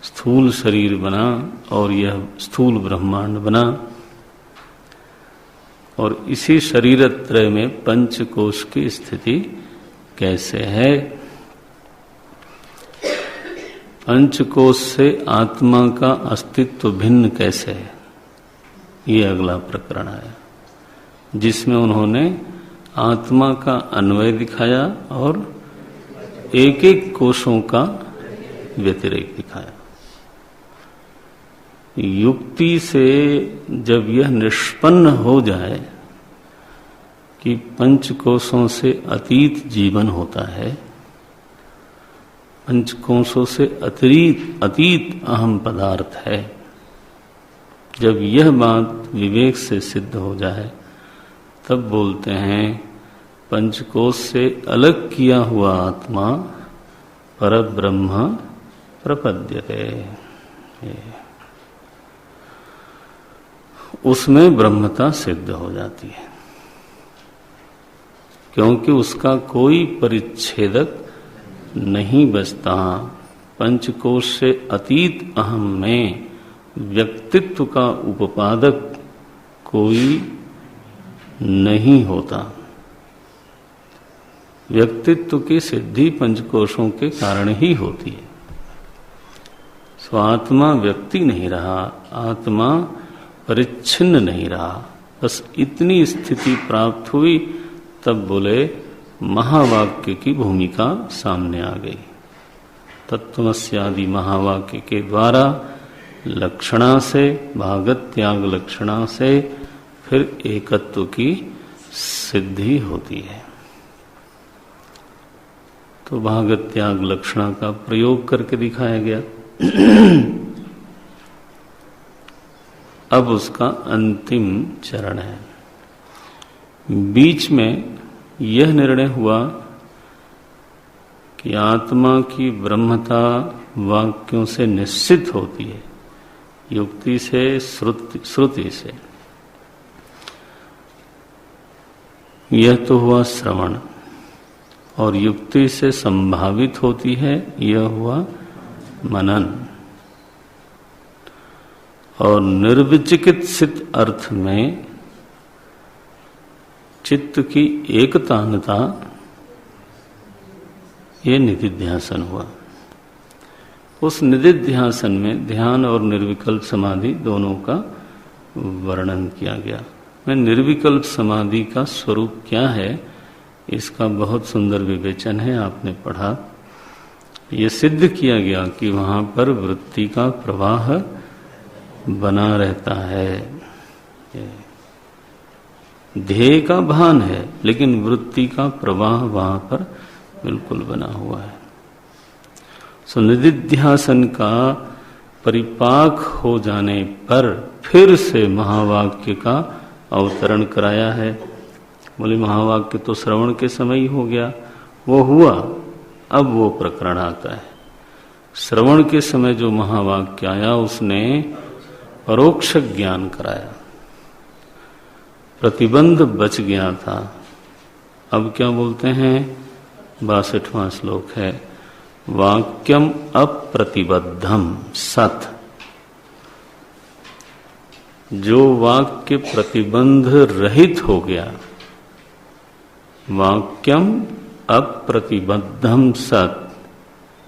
स्थूल शरीर बना और यह स्थूल ब्रह्मांड बना। और इसी शरीरत्रय में पंचकोश की स्थिति कैसे है। पंचकोश से आत्मा का अस्तित्व भिन्न कैसे है, ये अगला प्रकरण है, जिसमें उन्होंने आत्मा का अन्वय दिखाया और एक एक कोशों का व्यतिरेक दिखाया। युक्ति से जब यह निष्पन्न हो जाए कि पंचकोशों से अतीत जीवन होता है, पंचकोशों से अतीत अहम पदार्थ है, जब यह बात विवेक से सिद्ध हो जाए तब बोलते हैं पंचकोश से अलग किया हुआ आत्मा परब्रह्म प्रपद्यते। उसमें ब्रह्मता सिद्ध हो जाती है, क्योंकि उसका कोई परिच्छेदक नहीं बचता। पंचकोश से अतीत अहम में व्यक्तित्व का उपादक कोई नहीं होता। व्यक्तित्व की सिद्धि पंचकोशों के कारण ही होती है। सो आत्मा व्यक्ति नहीं रहा, आत्मा परिच्छिन्न नहीं रहा, बस इतनी स्थिति प्राप्त हुई तब बोले महावाक्य की भूमिका सामने आ गई। तत्त्वमस्यादि महावाक्य के द्वारा लक्षणा से, भागत त्याग लक्षणा से फिर एकत्व की सिद्धि होती है। तो भागत त्याग लक्षणा का प्रयोग करके दिखाया गया। अब उसका अंतिम चरण है। बीच में यह निर्णय हुआ कि आत्मा की ब्रह्मता वाक्यों से निश्चित होती है, युक्ति से, श्रुति से। यह तो हुआ श्रवण, और युक्ति से संभावित होती है, यह हुआ मनन। और निर्विचिकित्सित अर्थ में चित्त की एकतानता, ये निधिध्यासन हुआ। उस निधिध्यासन में ध्यान और निर्विकल्प समाधि दोनों का वर्णन किया गया। मैं निर्विकल्प समाधि का स्वरूप क्या है इसका बहुत सुंदर विवेचन है, आपने पढ़ा। ये सिद्ध किया गया कि वहां पर वृत्ति का प्रवाह बना रहता है, ध्येय का भान है, लेकिन वृत्ति का प्रवाह वहां पर बिल्कुल बना हुआ है। सो निधिध्यासन का परिपाक हो जाने पर फिर से महावाक्य का अवतरण कराया है। बोले महावाक्य तो श्रवण के समय ही हो गया, वो हुआ, अब वो प्रकरण आता है। श्रवण के समय जो महावाक्य आया उसने परोक्ष ज्ञान कराया, प्रतिबंध बच गया था, अब क्या बोलते हैं? 62वां श्लोक है, वाक्यम अप्रतिबद्धम सत। जो वाक्य प्रतिबंध रहित हो गया, वाक्यम अप्रतिबद्धम सत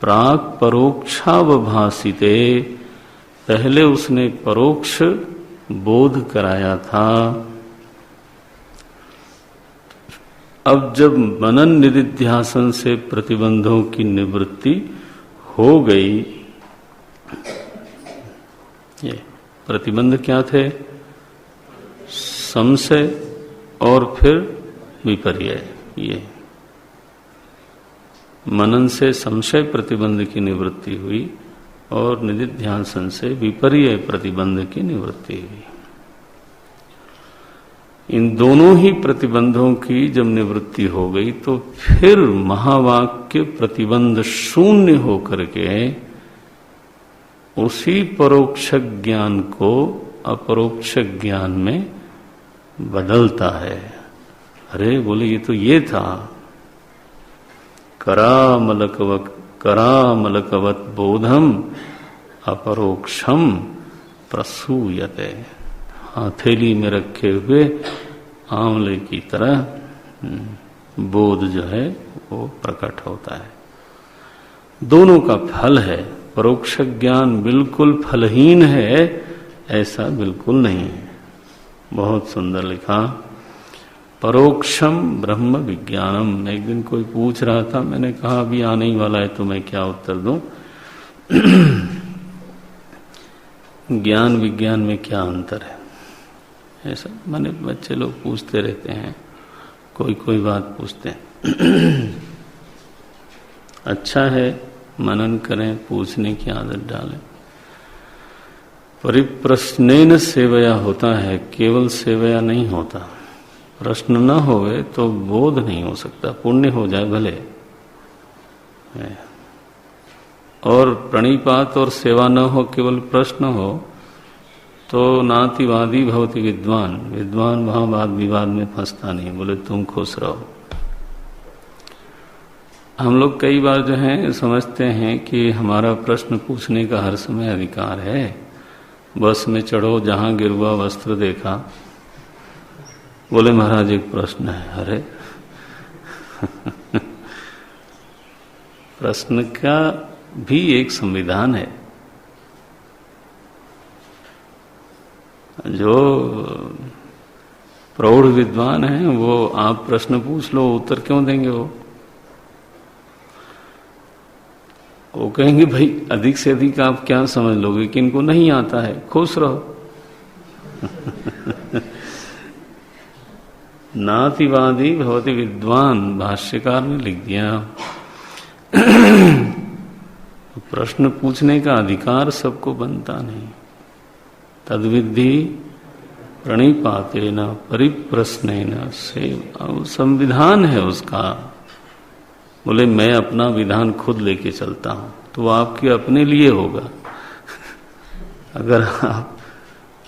प्राक परोक्षावभासिते, पहले उसने परोक्ष बोध कराया था। अब जब मनन निदिध्यासन से प्रतिबंधों की निवृत्ति हो गई, ये प्रतिबंध क्या थे? संशय और फिर विपर्य। ये मनन से संशय प्रतिबंध की निवृत्ति हुई और निदिध्यासन से विपर्य प्रतिबंध की निवृत्ति हुई। इन दोनों ही प्रतिबंधों की जब निवृत्ति हो गई तो फिर महावाक्य प्रतिबंध शून्य होकर के उसी परोक्ष ज्ञान को अपरोक्ष ज्ञान में बदलता है। अरे बोले, ये तो ये था, करामलकवत बोधम अपरोक्षम प्रसूयते। हथेली में रखे हुए आंवले की तरह बोध जो है वो प्रकट होता है। दोनों का फल है। परोक्ष ज्ञान बिल्कुल फलहीन है, ऐसा बिल्कुल नहीं है। बहुत सुंदर लिखा, परोक्षम ब्रह्म विज्ञानम। एक दिन कोई पूछ रहा था, मैंने कहा अभी आने ही वाला है तो मैं क्या उत्तर दूं। ज्ञान विज्ञान में क्या अंतर है? ऐसा माने बच्चे लोग पूछते रहते हैं, कोई कोई बात पूछते हैं। अच्छा है, मनन करें, पूछने की आदत डालें। परिप्रश्नेन सेवया होता है, केवल सेवया नहीं होता। प्रश्न न होवे तो बोध नहीं हो सकता, पुण्य हो जाए भले। और प्रणिपात और सेवा न हो, केवल प्रश्न हो तो नातिवादी भवति विद्वान। विद्वान वहां वाद विवाद में फंसता नहीं, बोले तुम खुश रहो। हम लोग कई बार जो है समझते हैं कि हमारा प्रश्न पूछने का हर समय अधिकार है। बस में चढ़ो, जहां गिरुआ वस्त्र देखा, बोले महाराज एक प्रश्न है। अरे प्रश्न का भी एक संविधान है। जो प्रौढ़ विद्वान है वो आप प्रश्न पूछ लो, उत्तर क्यों देंगे? वो कहेंगे भाई अधिक से अधिक आप क्या समझ लोगे कि इनको नहीं आता है, खुश रहो। नातिवादी भवति विद्वान, भाष्यकार ने लिख दिया। प्रश्न पूछने का अधिकार सबको बनता नहीं। तद्विधि प्रणिपातेन परिप्रश्नेन से संविधान है उसका। बोले मैं अपना विधान खुद लेके चलता हूं, तो वो आपके अपने लिए होगा। अगर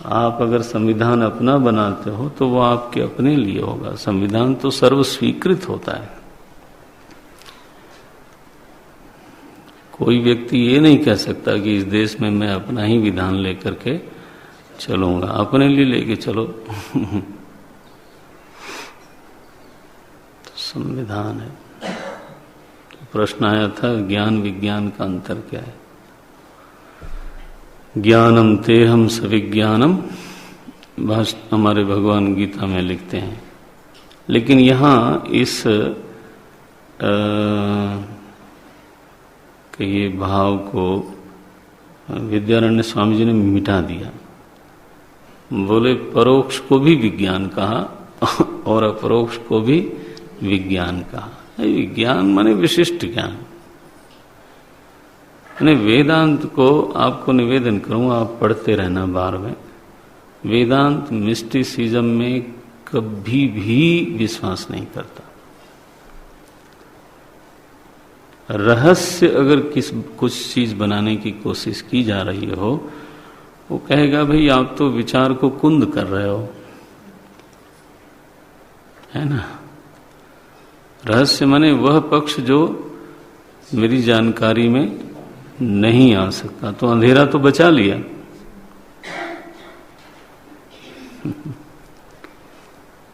आप अगर संविधान अपना बनाते हो तो वो आपके अपने लिए होगा। संविधान तो सर्व स्वीकृत होता है। कोई व्यक्ति ये नहीं कह सकता कि इस देश में मैं अपना ही विधान लेकर के चलूंगा। अपने लिए लेके चलो। तो संविधान है। तो प्रश्न आया था ज्ञान विज्ञान का अंतर क्या है? ज्ञानम तेहम सविज्ञानम, हमारे भगवान गीता में लिखते हैं। लेकिन यहाँ इस ये भाव को विद्यारण्य स्वामी जी ने मिटा दिया। बोले परोक्ष को भी विज्ञान कहा और अपरोक्ष को भी विज्ञान कहा। विज्ञान माने विशिष्ट ज्ञान। मैंने वेदांत को आपको निवेदन करूं, आप पढ़ते रहना बार में। वेदांत मिस्टिसिज्म में कभी भी विश्वास नहीं करता। रहस्य अगर कुछ चीज बनाने की कोशिश की जा रही हो, वो कहेगा भाई आप तो विचार को कुंद कर रहे हो, है ना। रहस्य माने वह पक्ष जो मेरी जानकारी में नहीं आ सकता, तो अंधेरा तो बचा लिया।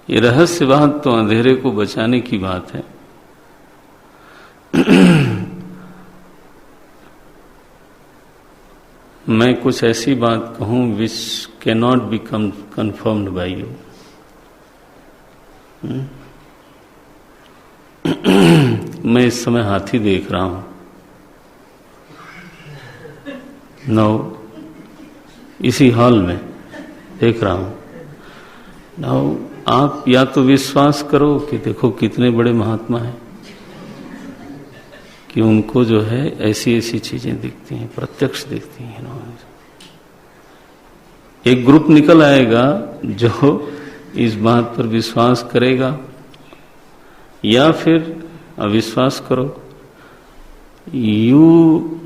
ये रहस्य बात तो अंधेरे को बचाने की बात है। मैं कुछ ऐसी बात कहूं which can not be confirmed by you. मैं इस समय हाथी देख रहा हूं, नौ इसी हॉल में देख रहा हूं। नौ आप या तो विश्वास करो कि देखो कितने बड़े महात्मा हैं, कि उनको जो है ऐसी ऐसी चीजें दिखती हैं, प्रत्यक्ष दिखती हैं। एक ग्रुप निकल आएगा जो इस बात पर विश्वास करेगा, या फिर अविश्वास करो। You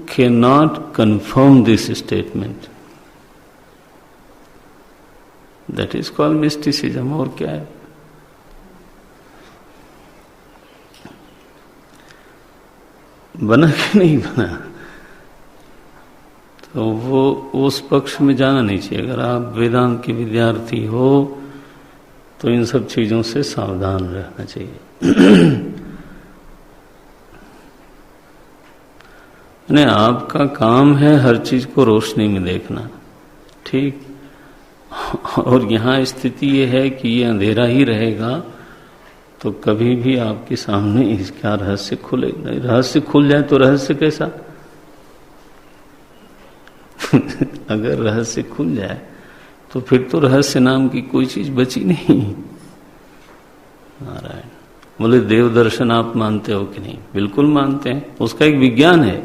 can not confirm this statement, that is called mysticism. और क्या है? बना कि नहीं बना, तो वो उस पक्ष में जाना नहीं चाहिए। अगर आप वेदांत के विद्यार्थी हो तो इन सब चीजों से सावधान रहना चाहिए। नहीं, आपका काम है हर चीज को रोशनी में देखना, ठीक। और यहाँ स्थिति ये है कि ये अंधेरा ही रहेगा तो कभी भी आपके सामने इसका रहस्य खुलेगा नहीं। रहस्य खुल जाए तो रहस्य कैसा? अगर रहस्य खुल जाए तो फिर तो रहस्य नाम की कोई चीज बची नहीं। नारायण बोले देव दर्शन आप मानते हो कि नहीं? बिल्कुल मानते हैं। उसका एक विज्ञान है,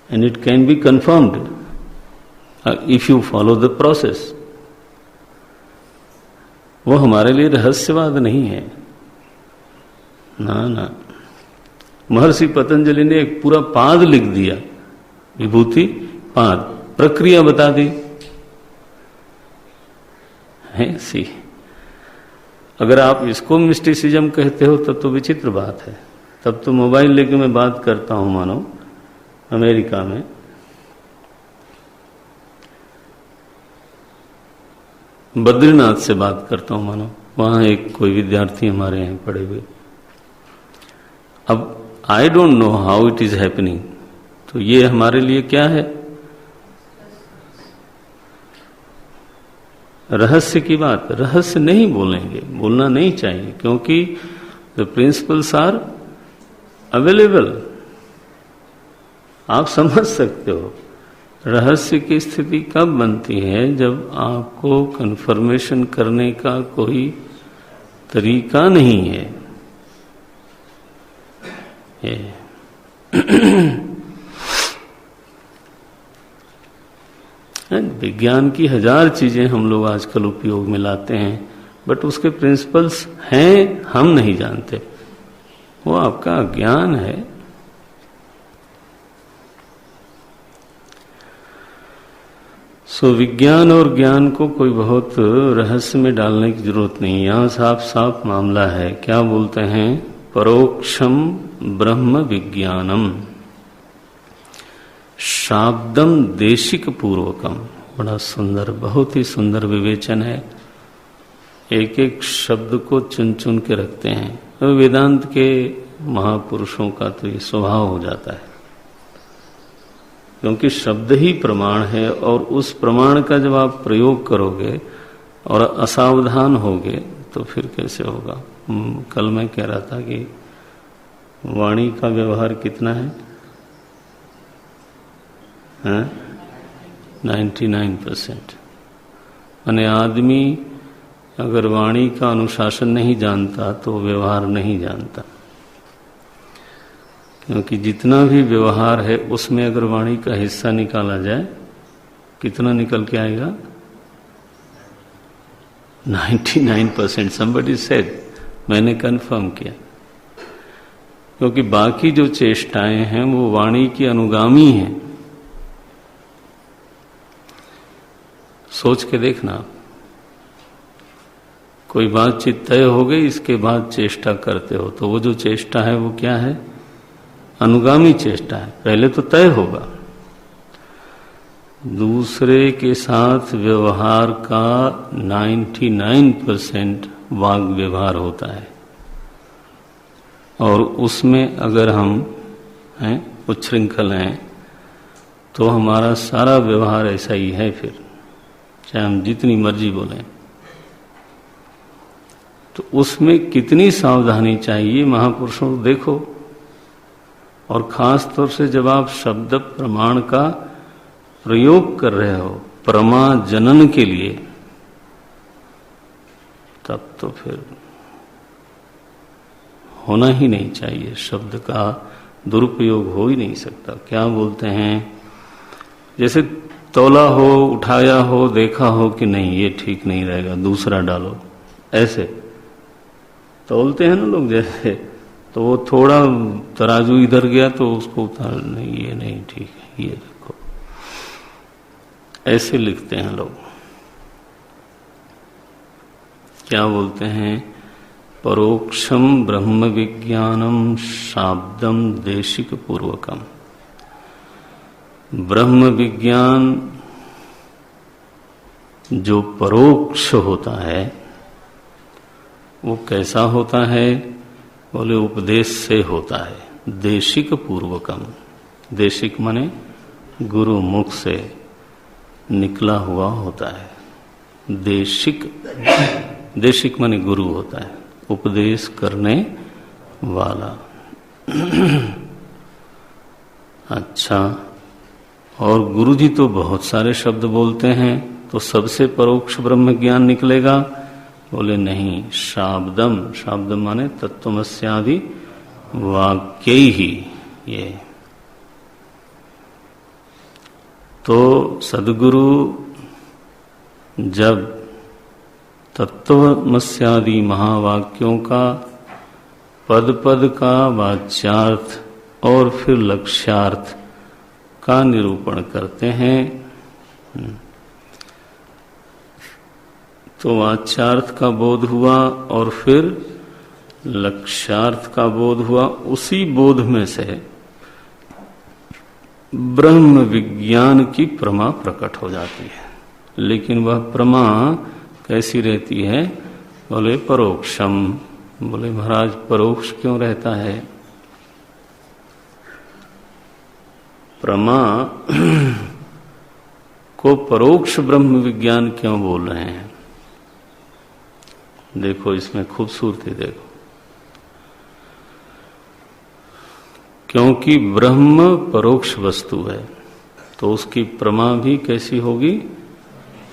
and it can be confirmed if you follow the process. वो हमारे लिए रहस्यवाद नहीं है, ना ना। महर्षि पतंजलि ने एक पूरा पाद लिख दिया, विभूति पाद, प्रक्रिया बता दी है। सी अगर आप इसको मिस्टिसिज्म कहते हो तब तो विचित्र बात है। तब तो मोबाइल लेके मैं बात करता हूं मानो अमेरिका में, बद्रीनाथ से बात करता हूं मानो, वहां एक कोई विद्यार्थी हमारे हैं पढ़े हुए। अब I don't know how it is happening, तो ये हमारे लिए क्या है? रहस्य की बात। रहस्य नहीं बोलेंगे, बोलना नहीं चाहिए, क्योंकि द प्रिंसिपल्स आर अवेलेबल। आप समझ सकते हो रहस्य की स्थिति कब बनती है, जब आपको कंफर्मेशन करने का कोई तरीका नहीं है। विज्ञान की हजार चीजें हम लोग आजकल उपयोग में लाते हैं, बट उसके प्रिंसिपल्स हैं हम नहीं जानते, वो आपका अज्ञान है। सो विज्ञान और ज्ञान को कोई बहुत रहस्य में डालने की जरूरत नहीं। यहां साफ साफ मामला है। क्या बोलते हैं? परोक्षम ब्रह्म विज्ञानम शाब्दम देशिक पूर्वकम। बड़ा सुंदर, बहुत ही सुंदर विवेचन है। एक एक शब्द को चुन चुन के रखते हैं। वेदांत के महापुरुषों का तो ये स्वभाव हो जाता है, क्योंकि शब्द ही प्रमाण है, और उस प्रमाण का जब आप प्रयोग करोगे और असावधान होगे तो फिर कैसे होगा? कल मैं कह रहा था कि वाणी का व्यवहार कितना है? 99%। माने आदमी अगर वाणी का अनुशासन नहीं जानता तो व्यवहार नहीं जानता, क्योंकि जितना भी व्यवहार है उसमें अगर वाणी का हिस्सा निकाला जाए, कितना निकल के आएगा? 99%। somebody said, मैंने कंफर्म किया, क्योंकि बाकी जो चेष्टाएं हैं वो वाणी की अनुगामी हैं। सोच के देखना, कोई बातचीत तय हो गई, इसके बाद चेष्टा करते हो, तो वो जो चेष्टा है वो क्या है? अनुगामी चेष्टा है। पहले तो तय होगा। दूसरे के साथ व्यवहार का 99% वाग व्यवहार होता है, और उसमें अगर हम हैं उच्छृंखल हैं तो हमारा सारा व्यवहार ऐसा ही है। फिर चाहे हम जितनी मर्जी बोलें, तो उसमें कितनी सावधानी चाहिए महापुरुषों को देखो। और खास तौर से जब आप शब्द प्रमाण का प्रयोग कर रहे हो प्रमा जनन के लिए, तब तो फिर होना ही नहीं चाहिए। शब्द का दुरुपयोग हो ही नहीं सकता। क्या बोलते हैं, जैसे तौला हो, उठाया हो, देखा हो कि नहीं ये ठीक नहीं रहेगा, दूसरा डालो, ऐसे तौलते हैं ना लोग। जैसे तो वो थोड़ा तराजू इधर गया तो उसको उतार, नहीं ये नहीं ठीक है, ये देखो, ऐसे लिखते हैं लोग। क्या बोलते हैं, परोक्षम ब्रह्म विज्ञानम शाब्दम देशिक पूर्वकम। ब्रह्म विज्ञान जो परोक्ष होता है वो कैसा होता है? बोले उपदेश से होता है। देशिक पूर्वकम, देशिक माने गुरु मुख से निकला हुआ होता है। देशिक, देशिक माने गुरु होता है, उपदेश करने वाला। अच्छा, और गुरु जी तो बहुत सारे शब्द बोलते हैं, तो सबसे परोक्ष ब्रह्म ज्ञान निकलेगा? बोले नहीं, शाब्दम, शाब्दम माने तत्वमस्यादि वाक्य ही। ये तो सद्गुरु जब तत्वमस्यादि महावाक्यों का पद पद का वाच्यार्थ और फिर लक्ष्यार्थ का निरूपण करते हैं, तो वाच्यार्थ का बोध हुआ और फिर लक्ष्यार्थ का बोध हुआ। उसी बोध में से ब्रह्म विज्ञान की प्रमा प्रकट हो जाती है। लेकिन वह प्रमा कैसी रहती है? बोले परोक्षम। बोले महाराज परोक्ष क्यों रहता है? प्रमा को परोक्ष ब्रह्म विज्ञान क्यों बोल रहे हैं? देखो इसमें खूबसूरती देखो। क्योंकि ब्रह्म परोक्ष वस्तु है, तो उसकी प्रमा भी कैसी होगी?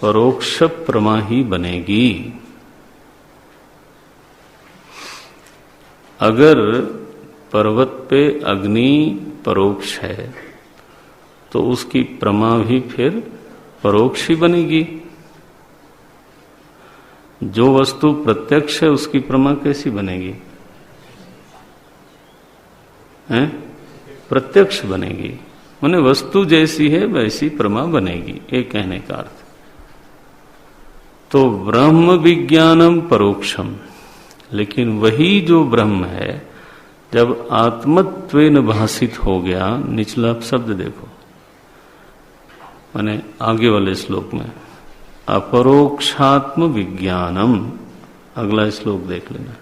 परोक्ष प्रमा ही बनेगी। अगर पर्वत पे अग्नि परोक्ष है तो उसकी प्रमा भी फिर परोक्ष ही बनेगी। जो वस्तु प्रत्यक्ष है उसकी प्रमा कैसी बनेगी? हैं? प्रत्यक्ष बनेगी। माने वस्तु जैसी है वैसी प्रमा बनेगी, एक कहने का अर्थ। तो ब्रह्म विज्ञानम परोक्षम, लेकिन वही जो ब्रह्म है जब आत्मत्वेन भासित हो गया, निचला शब्द देखो, माने आगे वाले श्लोक में अपरोक्षात्म विज्ञानम, अगला श्लोक देख लेना।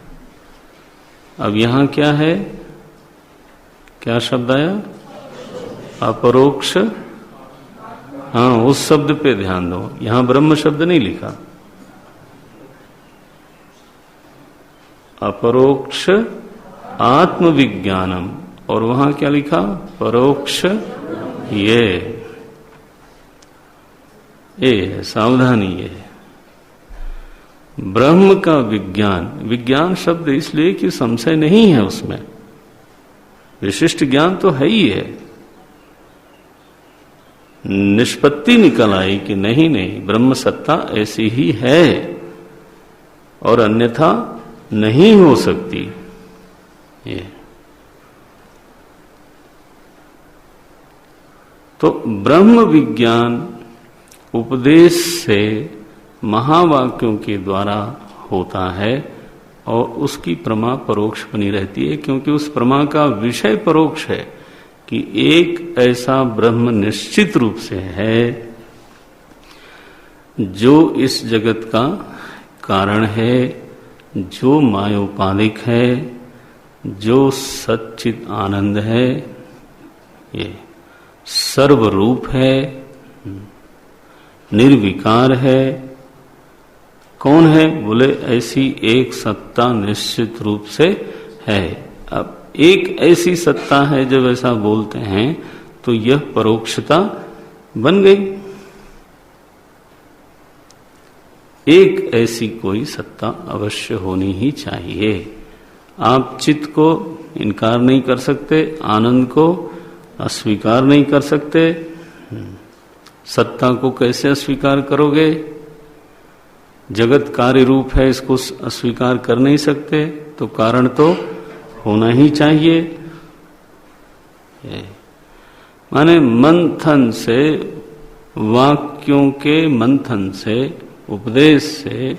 अब यहां क्या है? क्या शब्द आया? अपरोक्ष। हाँ, उस शब्द पे ध्यान दो, यहां ब्रह्म शब्द नहीं लिखा। अपरोक्ष आत्मविज्ञानम, और वहां क्या लिखा? परोक्ष। ये है सावधानी। ये है ब्रह्म का विज्ञान। विज्ञान शब्द इसलिए कि संशय नहीं है उसमें, विशिष्ट ज्ञान तो है ही है। निष्पत्ति निकल आई कि नहीं नहीं, ब्रह्म सत्ता ऐसी ही है और अन्यथा नहीं हो सकती। ये तो ब्रह्म विज्ञान उपदेश से महावाक्यों के द्वारा होता है और उसकी प्रमा परोक्ष बनी रहती है, क्योंकि उस प्रमा का विषय परोक्ष है कि एक ऐसा ब्रह्म निश्चित रूप से है जो इस जगत का कारण है, जो मायोपाधिक है, जो सच्चित आनंद है, ये सर्वरूप है, निर्विकार है। कौन है? बोले ऐसी एक सत्ता निश्चित रूप से है। अब एक ऐसी सत्ता है जब ऐसा बोलते हैं तो यह परोक्षता बन गई। एक ऐसी कोई सत्ता अवश्य होनी ही चाहिए। आप चित्त को इनकार नहीं कर सकते, आनंद को अस्वीकार नहीं कर सकते। सत्ता को कैसे अस्वीकार करोगे? जगत कार्य रूप है, इसको अस्वीकार कर नहीं सकते, तो कारण तो होना ही चाहिए। माने मंथन से, वाक्यों के मंथन से, उपदेश से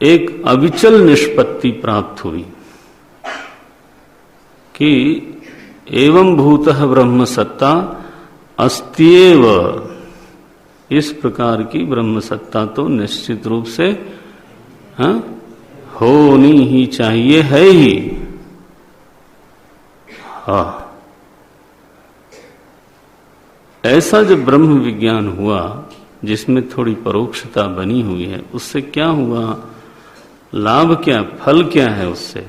एक अविचल निष्पत्ति प्राप्त हुई कि एवं भूतः ब्रह्म सत्ता अस्त्येव। इस प्रकार की ब्रह्म सत्ता तो निश्चित रूप से होनी ही चाहिए, है ही। हाँ, ऐसा जब ब्रह्म विज्ञान हुआ जिसमें थोड़ी परोक्षता बनी हुई है, उससे क्या हुआ? लाभ क्या, फल क्या है उससे?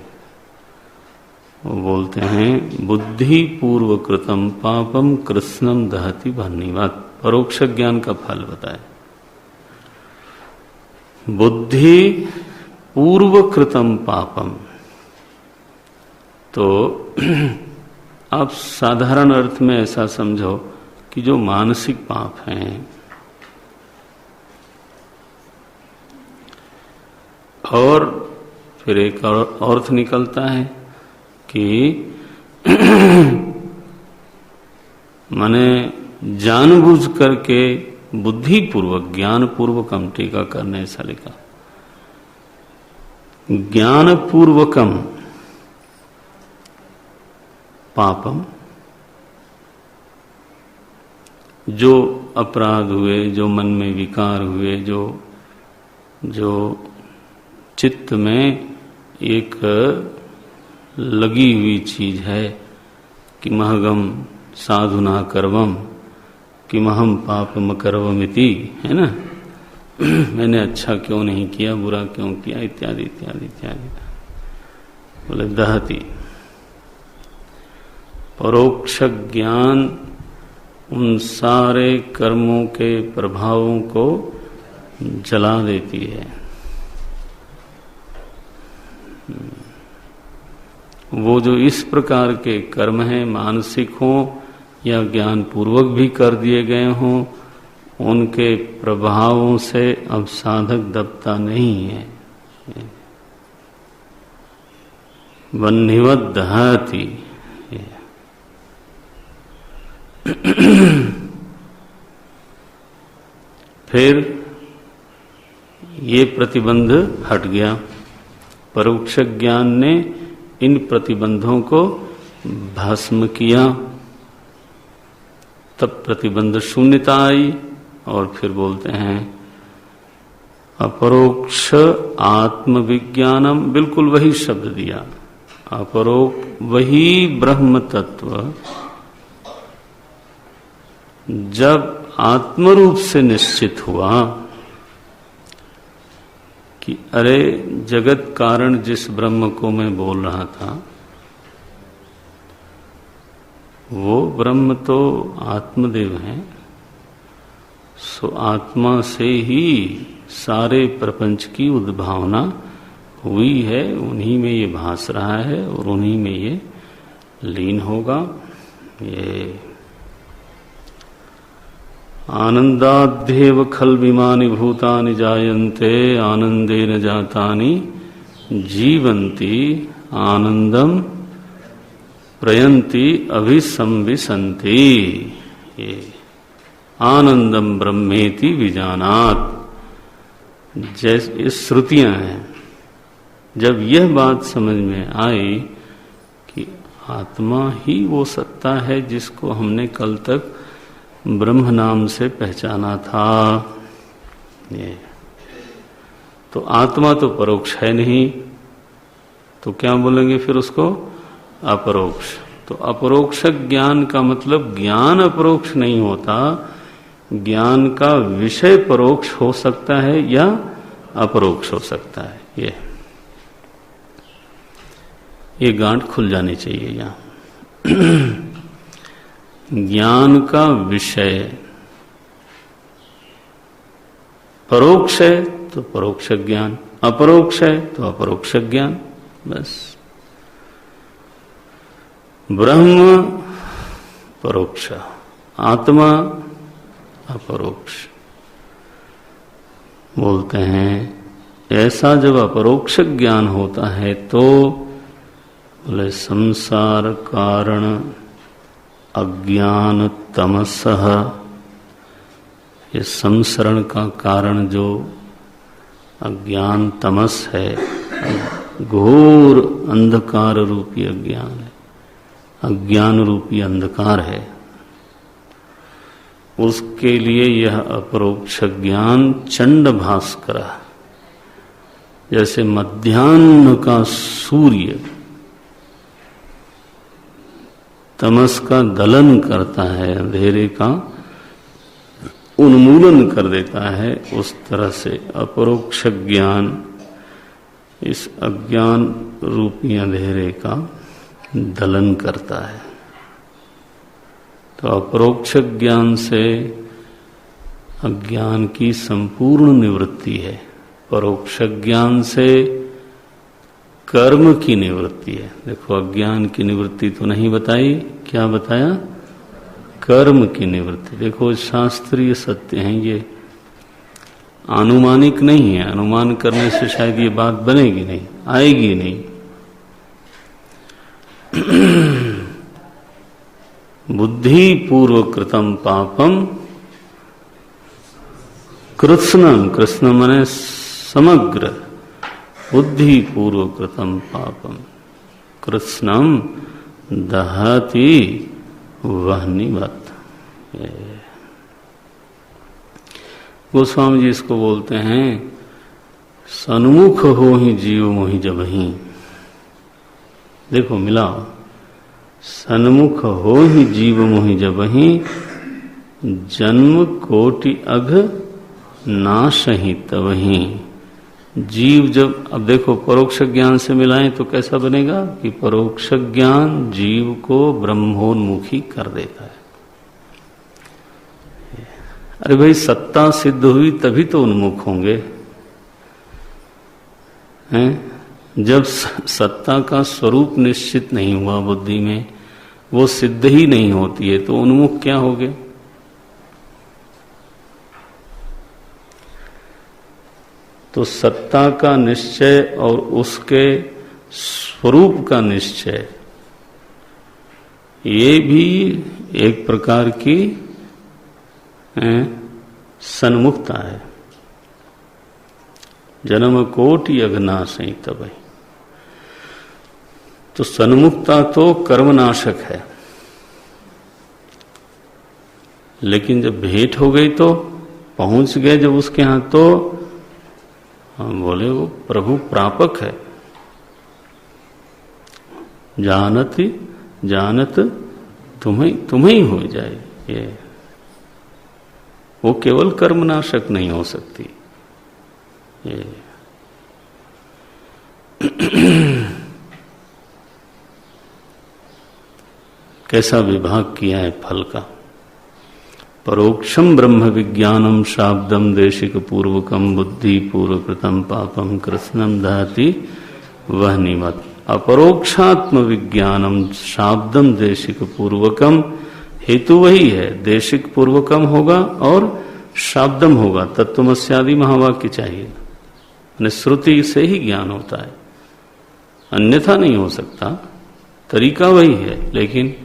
वो बोलते हैं बुद्धि पूर्व कृतम पापम कृष्णम दहति भन्निवत्। परोक्ष ज्ञान का फल बताए। बुद्धि पूर्व कृतम पापम, तो आप साधारण अर्थ में ऐसा समझो कि जो मानसिक पाप हैं, और फिर एक और अर्थ निकलता है कि माने जानबूझ करके बुद्धि पूर्वक, ज्ञान पूर्वकम, टीका करने ऐसा लिखा, ज्ञान पूर्वकम पापम, जो अपराध हुए, जो मन में विकार हुए, जो चित्त में एक लगी हुई चीज है कि महगम साधुना करवम कि महम पापम करवमिति, है ना, मैंने अच्छा क्यों नहीं किया, बुरा क्यों किया, इत्यादि इत्यादि इत्यादि। बोले दहती। परोक्ष ज्ञान उन सारे कर्मों के प्रभावों को जला देती है। वो जो इस प्रकार के कर्म हैं, मानसिक हों या ज्ञान पूर्वक भी कर दिए गए हों, उनके प्रभावों से अब साधक दबता नहीं है। वह्निवत् दहति। फिर ये प्रतिबंध हट गया। परोक्ष ज्ञान ने इन प्रतिबंधों को भस्म किया, तब प्रतिबंध शून्यता आई। और फिर बोलते हैं अपरोक्ष आत्मविज्ञानम, बिल्कुल वही शब्द दिया, अपरोक्ष वही ब्रह्म तत्व जब आत्मरूप से निश्चित हुआ कि अरे जगत कारण जिस ब्रह्म को मैं बोल रहा था वो ब्रह्म तो आत्मदेव हैं, सो आत्मा से ही सारे प्रपंच की उद्भावना हुई है, उन्हीं में ये भास रहा है और उन्हीं में ये लीन होगा। ये आनंदाध्येव खल्विमानि भूतानि जायन्ते आनंदेन जातानि जीवन्ति आनंदम प्रयन्ति अभिसंविशन्ति। ये आनंदम ब्रह्मेति विजानात। जैसे ये श्रुतियां हैं, जब यह बात समझ में आई कि आत्मा ही वो सत्ता है जिसको हमने कल तक ब्रह्म नाम से पहचाना था, ये तो आत्मा तो परोक्ष है नहीं, तो क्या बोलेंगे फिर उसको? अपरोक्ष। तो अपरोक्ष ज्ञान का मतलब ज्ञान अपरोक्ष नहीं होता, ज्ञान का विषय परोक्ष हो सकता है या अपरोक्ष हो सकता है। ये गांठ खुल जानी चाहिए यहां। ज्ञान का विषय परोक्ष है तो परोक्ष ज्ञान, अपरोक्ष है तो अपरोक्ष ज्ञान, बस। ब्रह्म परोक्ष, आत्मा अपरोक्ष। बोलते हैं ऐसा जब अपरोक्ष ज्ञान होता है तो बोले संसार कारण अज्ञान तमसः, ये संसरण का कारण जो अज्ञान तमस है, घोर अंधकार रूपी अज्ञान है, अज्ञान रूपी अंधकार है, उसके लिए यह अपरोक्ष ज्ञान चंड भास्कर, जैसे मध्याह्न का सूर्य तमस का दलन करता है, अंधेरे का उन्मूलन कर देता है, उस तरह से अपरोक्ष ज्ञान इस अज्ञान रूपी अंधेरे का दलन करता है। तो अपरोक्ष ज्ञान से अज्ञान की संपूर्ण निवृत्ति है, परोक्ष ज्ञान से कर्म की निवृत्ति है। देखो अज्ञान की निवृत्ति तो नहीं बताई, क्या बताया? कर्म की निवृत्ति। देखो शास्त्रीय सत्य हैं ये, आनुमानिक नहीं है। अनुमान करने से शायद ये बात बनेगी नहीं, आएगी नहीं। बुद्धि पूर्व कृतम पापम कृत्स्नम, कृष्ण माने समग्र, बुद्धि पूर्व कृतम पापम कृत्स्नम दहति वह्निवत्। गोस्वामी जी इसको बोलते हैं सन्मुख हो ही जीव मोहि जबहि। देखो मिलाओ, सन्मुख हो ही जीव मोहि जबहि, जन्म कोटि अघ नाशहि तबहि। जीव जब, अब देखो परोक्ष ज्ञान से मिलाएं तो कैसा बनेगा कि परोक्ष ज्ञान जीव को ब्रह्मोन्मुखी कर देता है। अरे भाई सत्ता सिद्ध हुई तभी तो उन्मुख होंगे, हैं? जब सत्ता का स्वरूप निश्चित नहीं हुआ बुद्धि में, वो सिद्ध ही नहीं होती है, तो उन्मुख क्या होगे? तो सत्ता का निश्चय और उसके स्वरूप का निश्चय, ये भी एक प्रकार की सन्मुखता है। जन्म कोटि अघनाशई तबहि। तो सन्मुखता तो कर्मनाशक है, लेकिन जब भेंट हो गई तो पहुंच गए जब उसके यहां, तो हम बोले वो प्रभु प्रापक है। जानती जानत तुम्हें ही हो जाए, ये वो केवल कर्मनाशक नहीं हो सकती। ये कैसा विभाग किया है फल का। परोक्षम ब्रह्म विज्ञानम शाब्दम देशिक पूर्वकम बुद्धि पूर्वकृतम पापम कृत्स्नम दहति वह्निवत्। अपरोक्षात्म विज्ञानम शाब्दम देशिक पूर्वकम, हेतु वही है, देशिक पूर्वकम होगा और शाब्दम होगा। तत्वमस्यादि महावाक्य चाहिए, श्रुति से ही ज्ञान होता है, अन्यथा नहीं हो सकता। तरीका वही है, लेकिन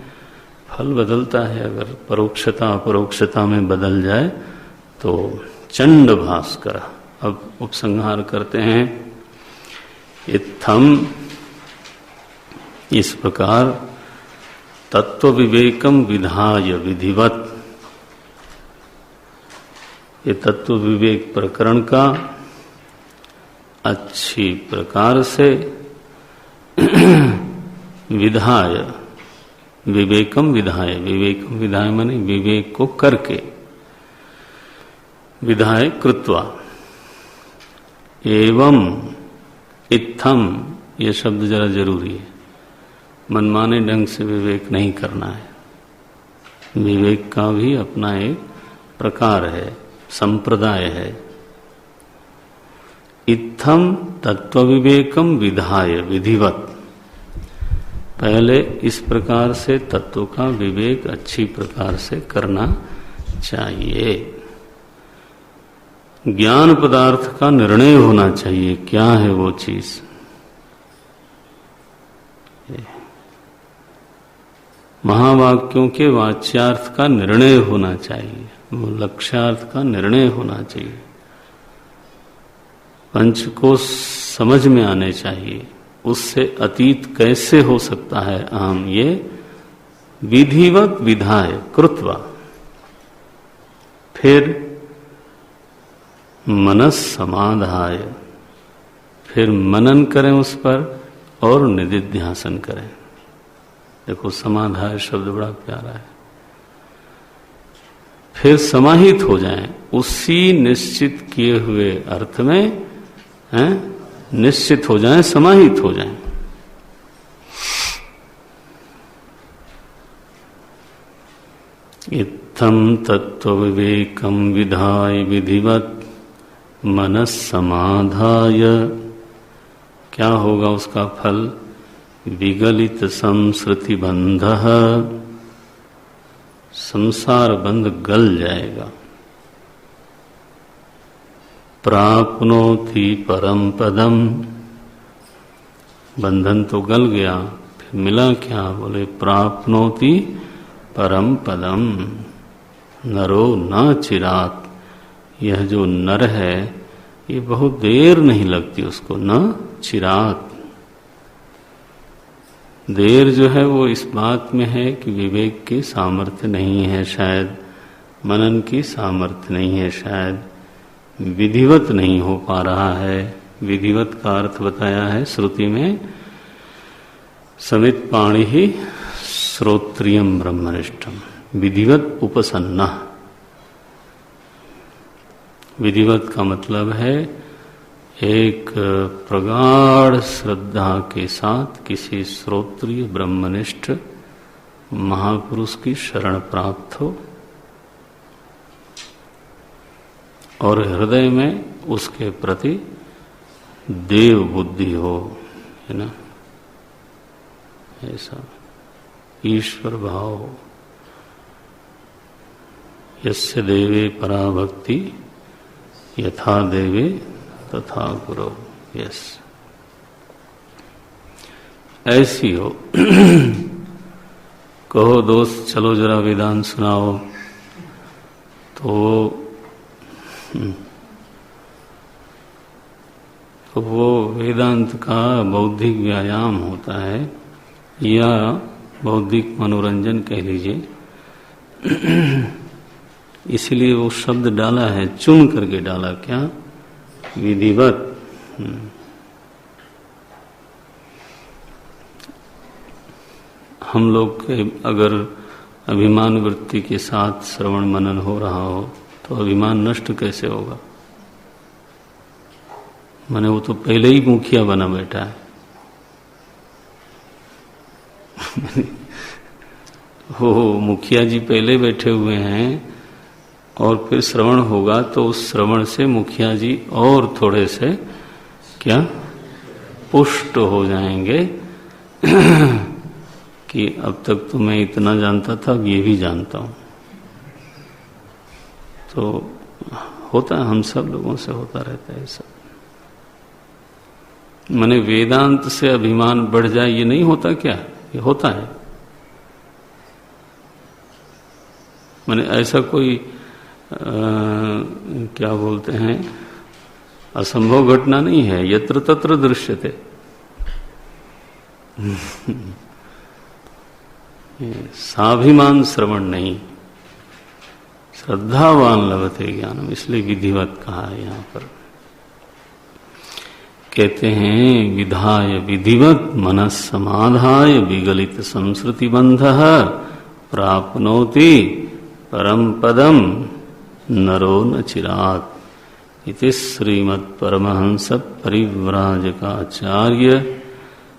फल बदलता है, अगर परोक्षता अपरोक्षता में बदल जाए तो चंड भास्कर। अब उपसंहार करते हैं। इत्थम, इस प्रकार, तत्व विवेकम विधाय विधिवत, ये तत्व विवेक प्रकरण का अच्छी प्रकार से विधाय, विवेकम विधाय, विवेकम विधाय माने विवेक को करके, विधाय कृत्वा, एवं इत्थम, ये शब्द जरा जरूरी है, मनमाने ढंग से विवेक नहीं करना है। विवेक का भी अपना एक प्रकार है, संप्रदाय है। इत्थम तत्व विवेकम विधाय विधिवत, पहले इस प्रकार से तत्व का विवेक अच्छी प्रकार से करना चाहिए। ज्ञान पदार्थ का निर्णय होना चाहिए, क्या है वो चीज। महावाक्यों के वाच्यार्थ का निर्णय होना चाहिए, वो लक्ष्यार्थ का निर्णय होना चाहिए, पंच को समझ में आने चाहिए। उससे अतीत कैसे हो सकता है अहम, ये विधिवत विधाय कृत्वा, फिर मनस समाधाय, फिर मनन करें उस पर और निदिध्यासन करें। देखो समाधाय शब्द बड़ा प्यारा है। फिर समाहित हो जाएं उसी निश्चित किए हुए अर्थ में, हैं, निश्चित हो जाएं, समाहित हो जाएं। इत्थम तत्व विवेकम विधाय विधिवत मनस समाधाय, क्या होगा उसका फल। विगलित संसृति बंध, संसार बंध गल जाएगा। प्राप्नोति परम पदम, बंधन तो गल गया, फिर मिला क्या, बोले प्राप्नोति परम पदम नरो न चिरात। यह जो नर है ये बहुत देर नहीं लगती उसको, न चिरात। देर जो है वो इस बात में है कि विवेक की सामर्थ्य नहीं है शायद, मनन की सामर्थ्य नहीं है शायद, विधिवत नहीं हो पा रहा है। विधिवत का अर्थ बताया है श्रुति में, समित पाणि ही श्रोत्रियम ब्रह्मनिष्ठम, विधिवत उपसन्ना। विधिवत का मतलब है एक प्रगाढ़ श्रद्धा के साथ किसी श्रोत्रिय ब्रह्मनिष्ठ महापुरुष की शरण प्राप्त हो और हृदय में उसके प्रति देव बुद्धि हो, है ना, ऐसा ईश्वर भाव हो। यस्य देवे पराभक्ति यथा देवे तथा गुरु, यस, ऐसी हो। कहो दोस्त चलो जरा वेदांत सुनाओ, तो वो वेदांत का बौद्धिक व्यायाम होता है या बौद्धिक मनोरंजन कह लीजिए। इसलिए वो शब्द डाला है, चुन करके डाला, क्या, विधिवत। हम लोग के अगर अभिमान वृत्ति के साथ श्रवण मनन हो रहा हो तो अभिमान नष्ट कैसे होगा। माने वो तो पहले ही मुखिया बना बैठा है। हो मुखिया जी पहले बैठे हुए हैं और फिर श्रवण होगा तो उस श्रवण से मुखिया जी और थोड़े से क्या पुष्ट हो जाएंगे कि अब तक तो मैं इतना जानता था, अब ये भी जानता हूं। तो होता है, हम सब लोगों से होता रहता है सब। माने वेदांत से अभिमान बढ़ जाए ये नहीं होता क्या, ये होता है। माने ऐसा कोई क्या बोलते हैं, असंभव घटना नहीं है। यत्र तत्र दृश्यते। स्वाभिमान श्रवण नहीं, श्रद्धावान लभते ज्ञानम, इसलिए विधिवत कहा है यहाँ पर। कहते हैं विधाय विधिवत मनस समाधाय विगलित संस्कृति बंध प्राप्नोति परम पदम नरो न चिरात्। इति श्रीमद् परमहंस परिव्राजकाचार्य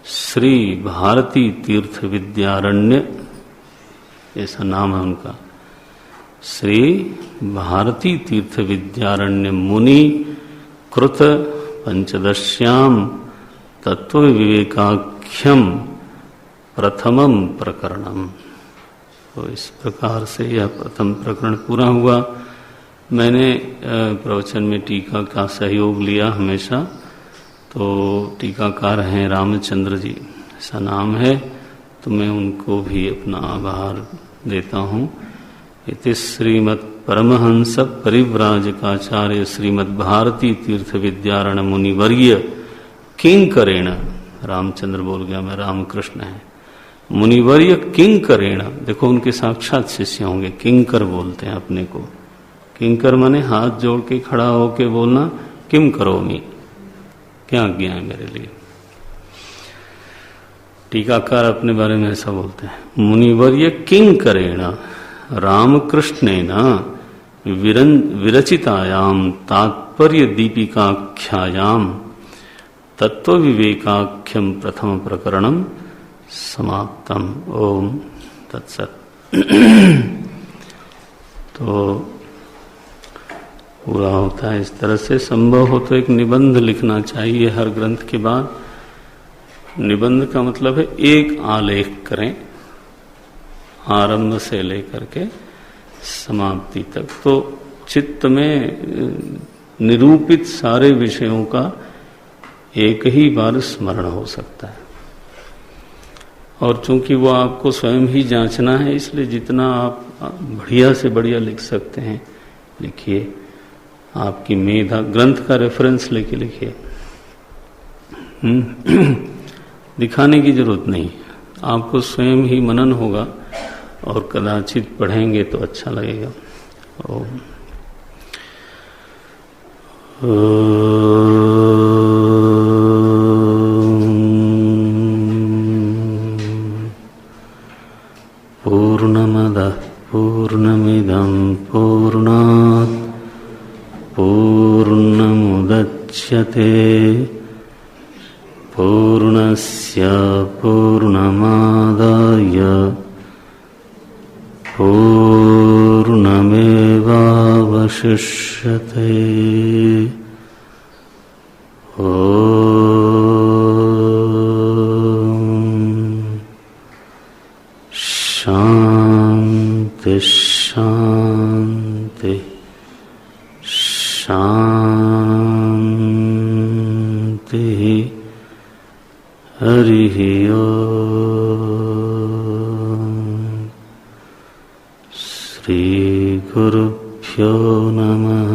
श्री भारती तीर्थ विद्यारण्य, ऐसा नाम है उनका, श्री भारती तीर्थ विद्यारण्य मुनि कृत पंचदश्याम तत्व विवेकाख्यम प्रथमम प्रकरणम। तो इस प्रकार से यह प्रथम प्रकरण पूरा हुआ। मैंने प्रवचन में टीका का सहयोग लिया हमेशा, तो टीकाकार हैं रामचंद्र जी, ऐसा नाम है, तो मैं उनको भी अपना आभार देता हूँ। इति श्रीमद् परमहंस परिव्राजकाचार्य श्रीमद् भारती तीर्थ विद्यारण मुनिवर्य किंकरेण, रामचंद्र बोल गया मैं, रामकृष्ण है, मुनिवर्य किंकरेण, देखो उनके साक्षात शिष्य होंगे, किंकर बोलते हैं अपने को। किंकर माने हाथ जोड़ के खड़ा होके बोलना, किम करोमि, क्या आज्ञा है मेरे लिए। टीकाकार अपने बारे में ऐसा बोलते हैं, मुनिवर्य किंकरेण रामकृष्णेन विरचितायाम तात्पर्य दीपिकाख्यायाम तत्व विवेकाख्यम प्रथम प्रकरणम समाप्तम। ओम तत्सत। तो पूरा होता है इस तरह से। संभव हो तो एक निबंध लिखना चाहिए हर ग्रंथ के बाद। निबंध का मतलब है एक आलेख करें आरंभ से लेकर के समाप्ति तक, तो चित्त में निरूपित सारे विषयों का एक ही बार स्मरण हो सकता है। और चूंकि वो आपको स्वयं ही जांचना है, इसलिए जितना आप बढ़िया से बढ़िया लिख सकते हैं लिखिए। आपकी मेधा, ग्रंथ का रेफरेंस लेके लिखिए। दिखाने की जरूरत नहीं, आपको स्वयं ही मनन होगा और कदाचित पढ़ेंगे तो अच्छा लगेगा। ओम पूर्णमदः पूर्णमिदं पूर्णात् पूर्णमुदच्यते पूर्णस्य पूर्णमादाय पूर्णमेवावशिष्यते। शांति शांति शांति। हरिः ओम्। श्री गुरुभ्यो नमः।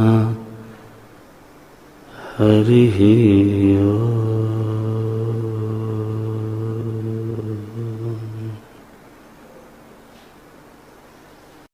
हरिः ओम्।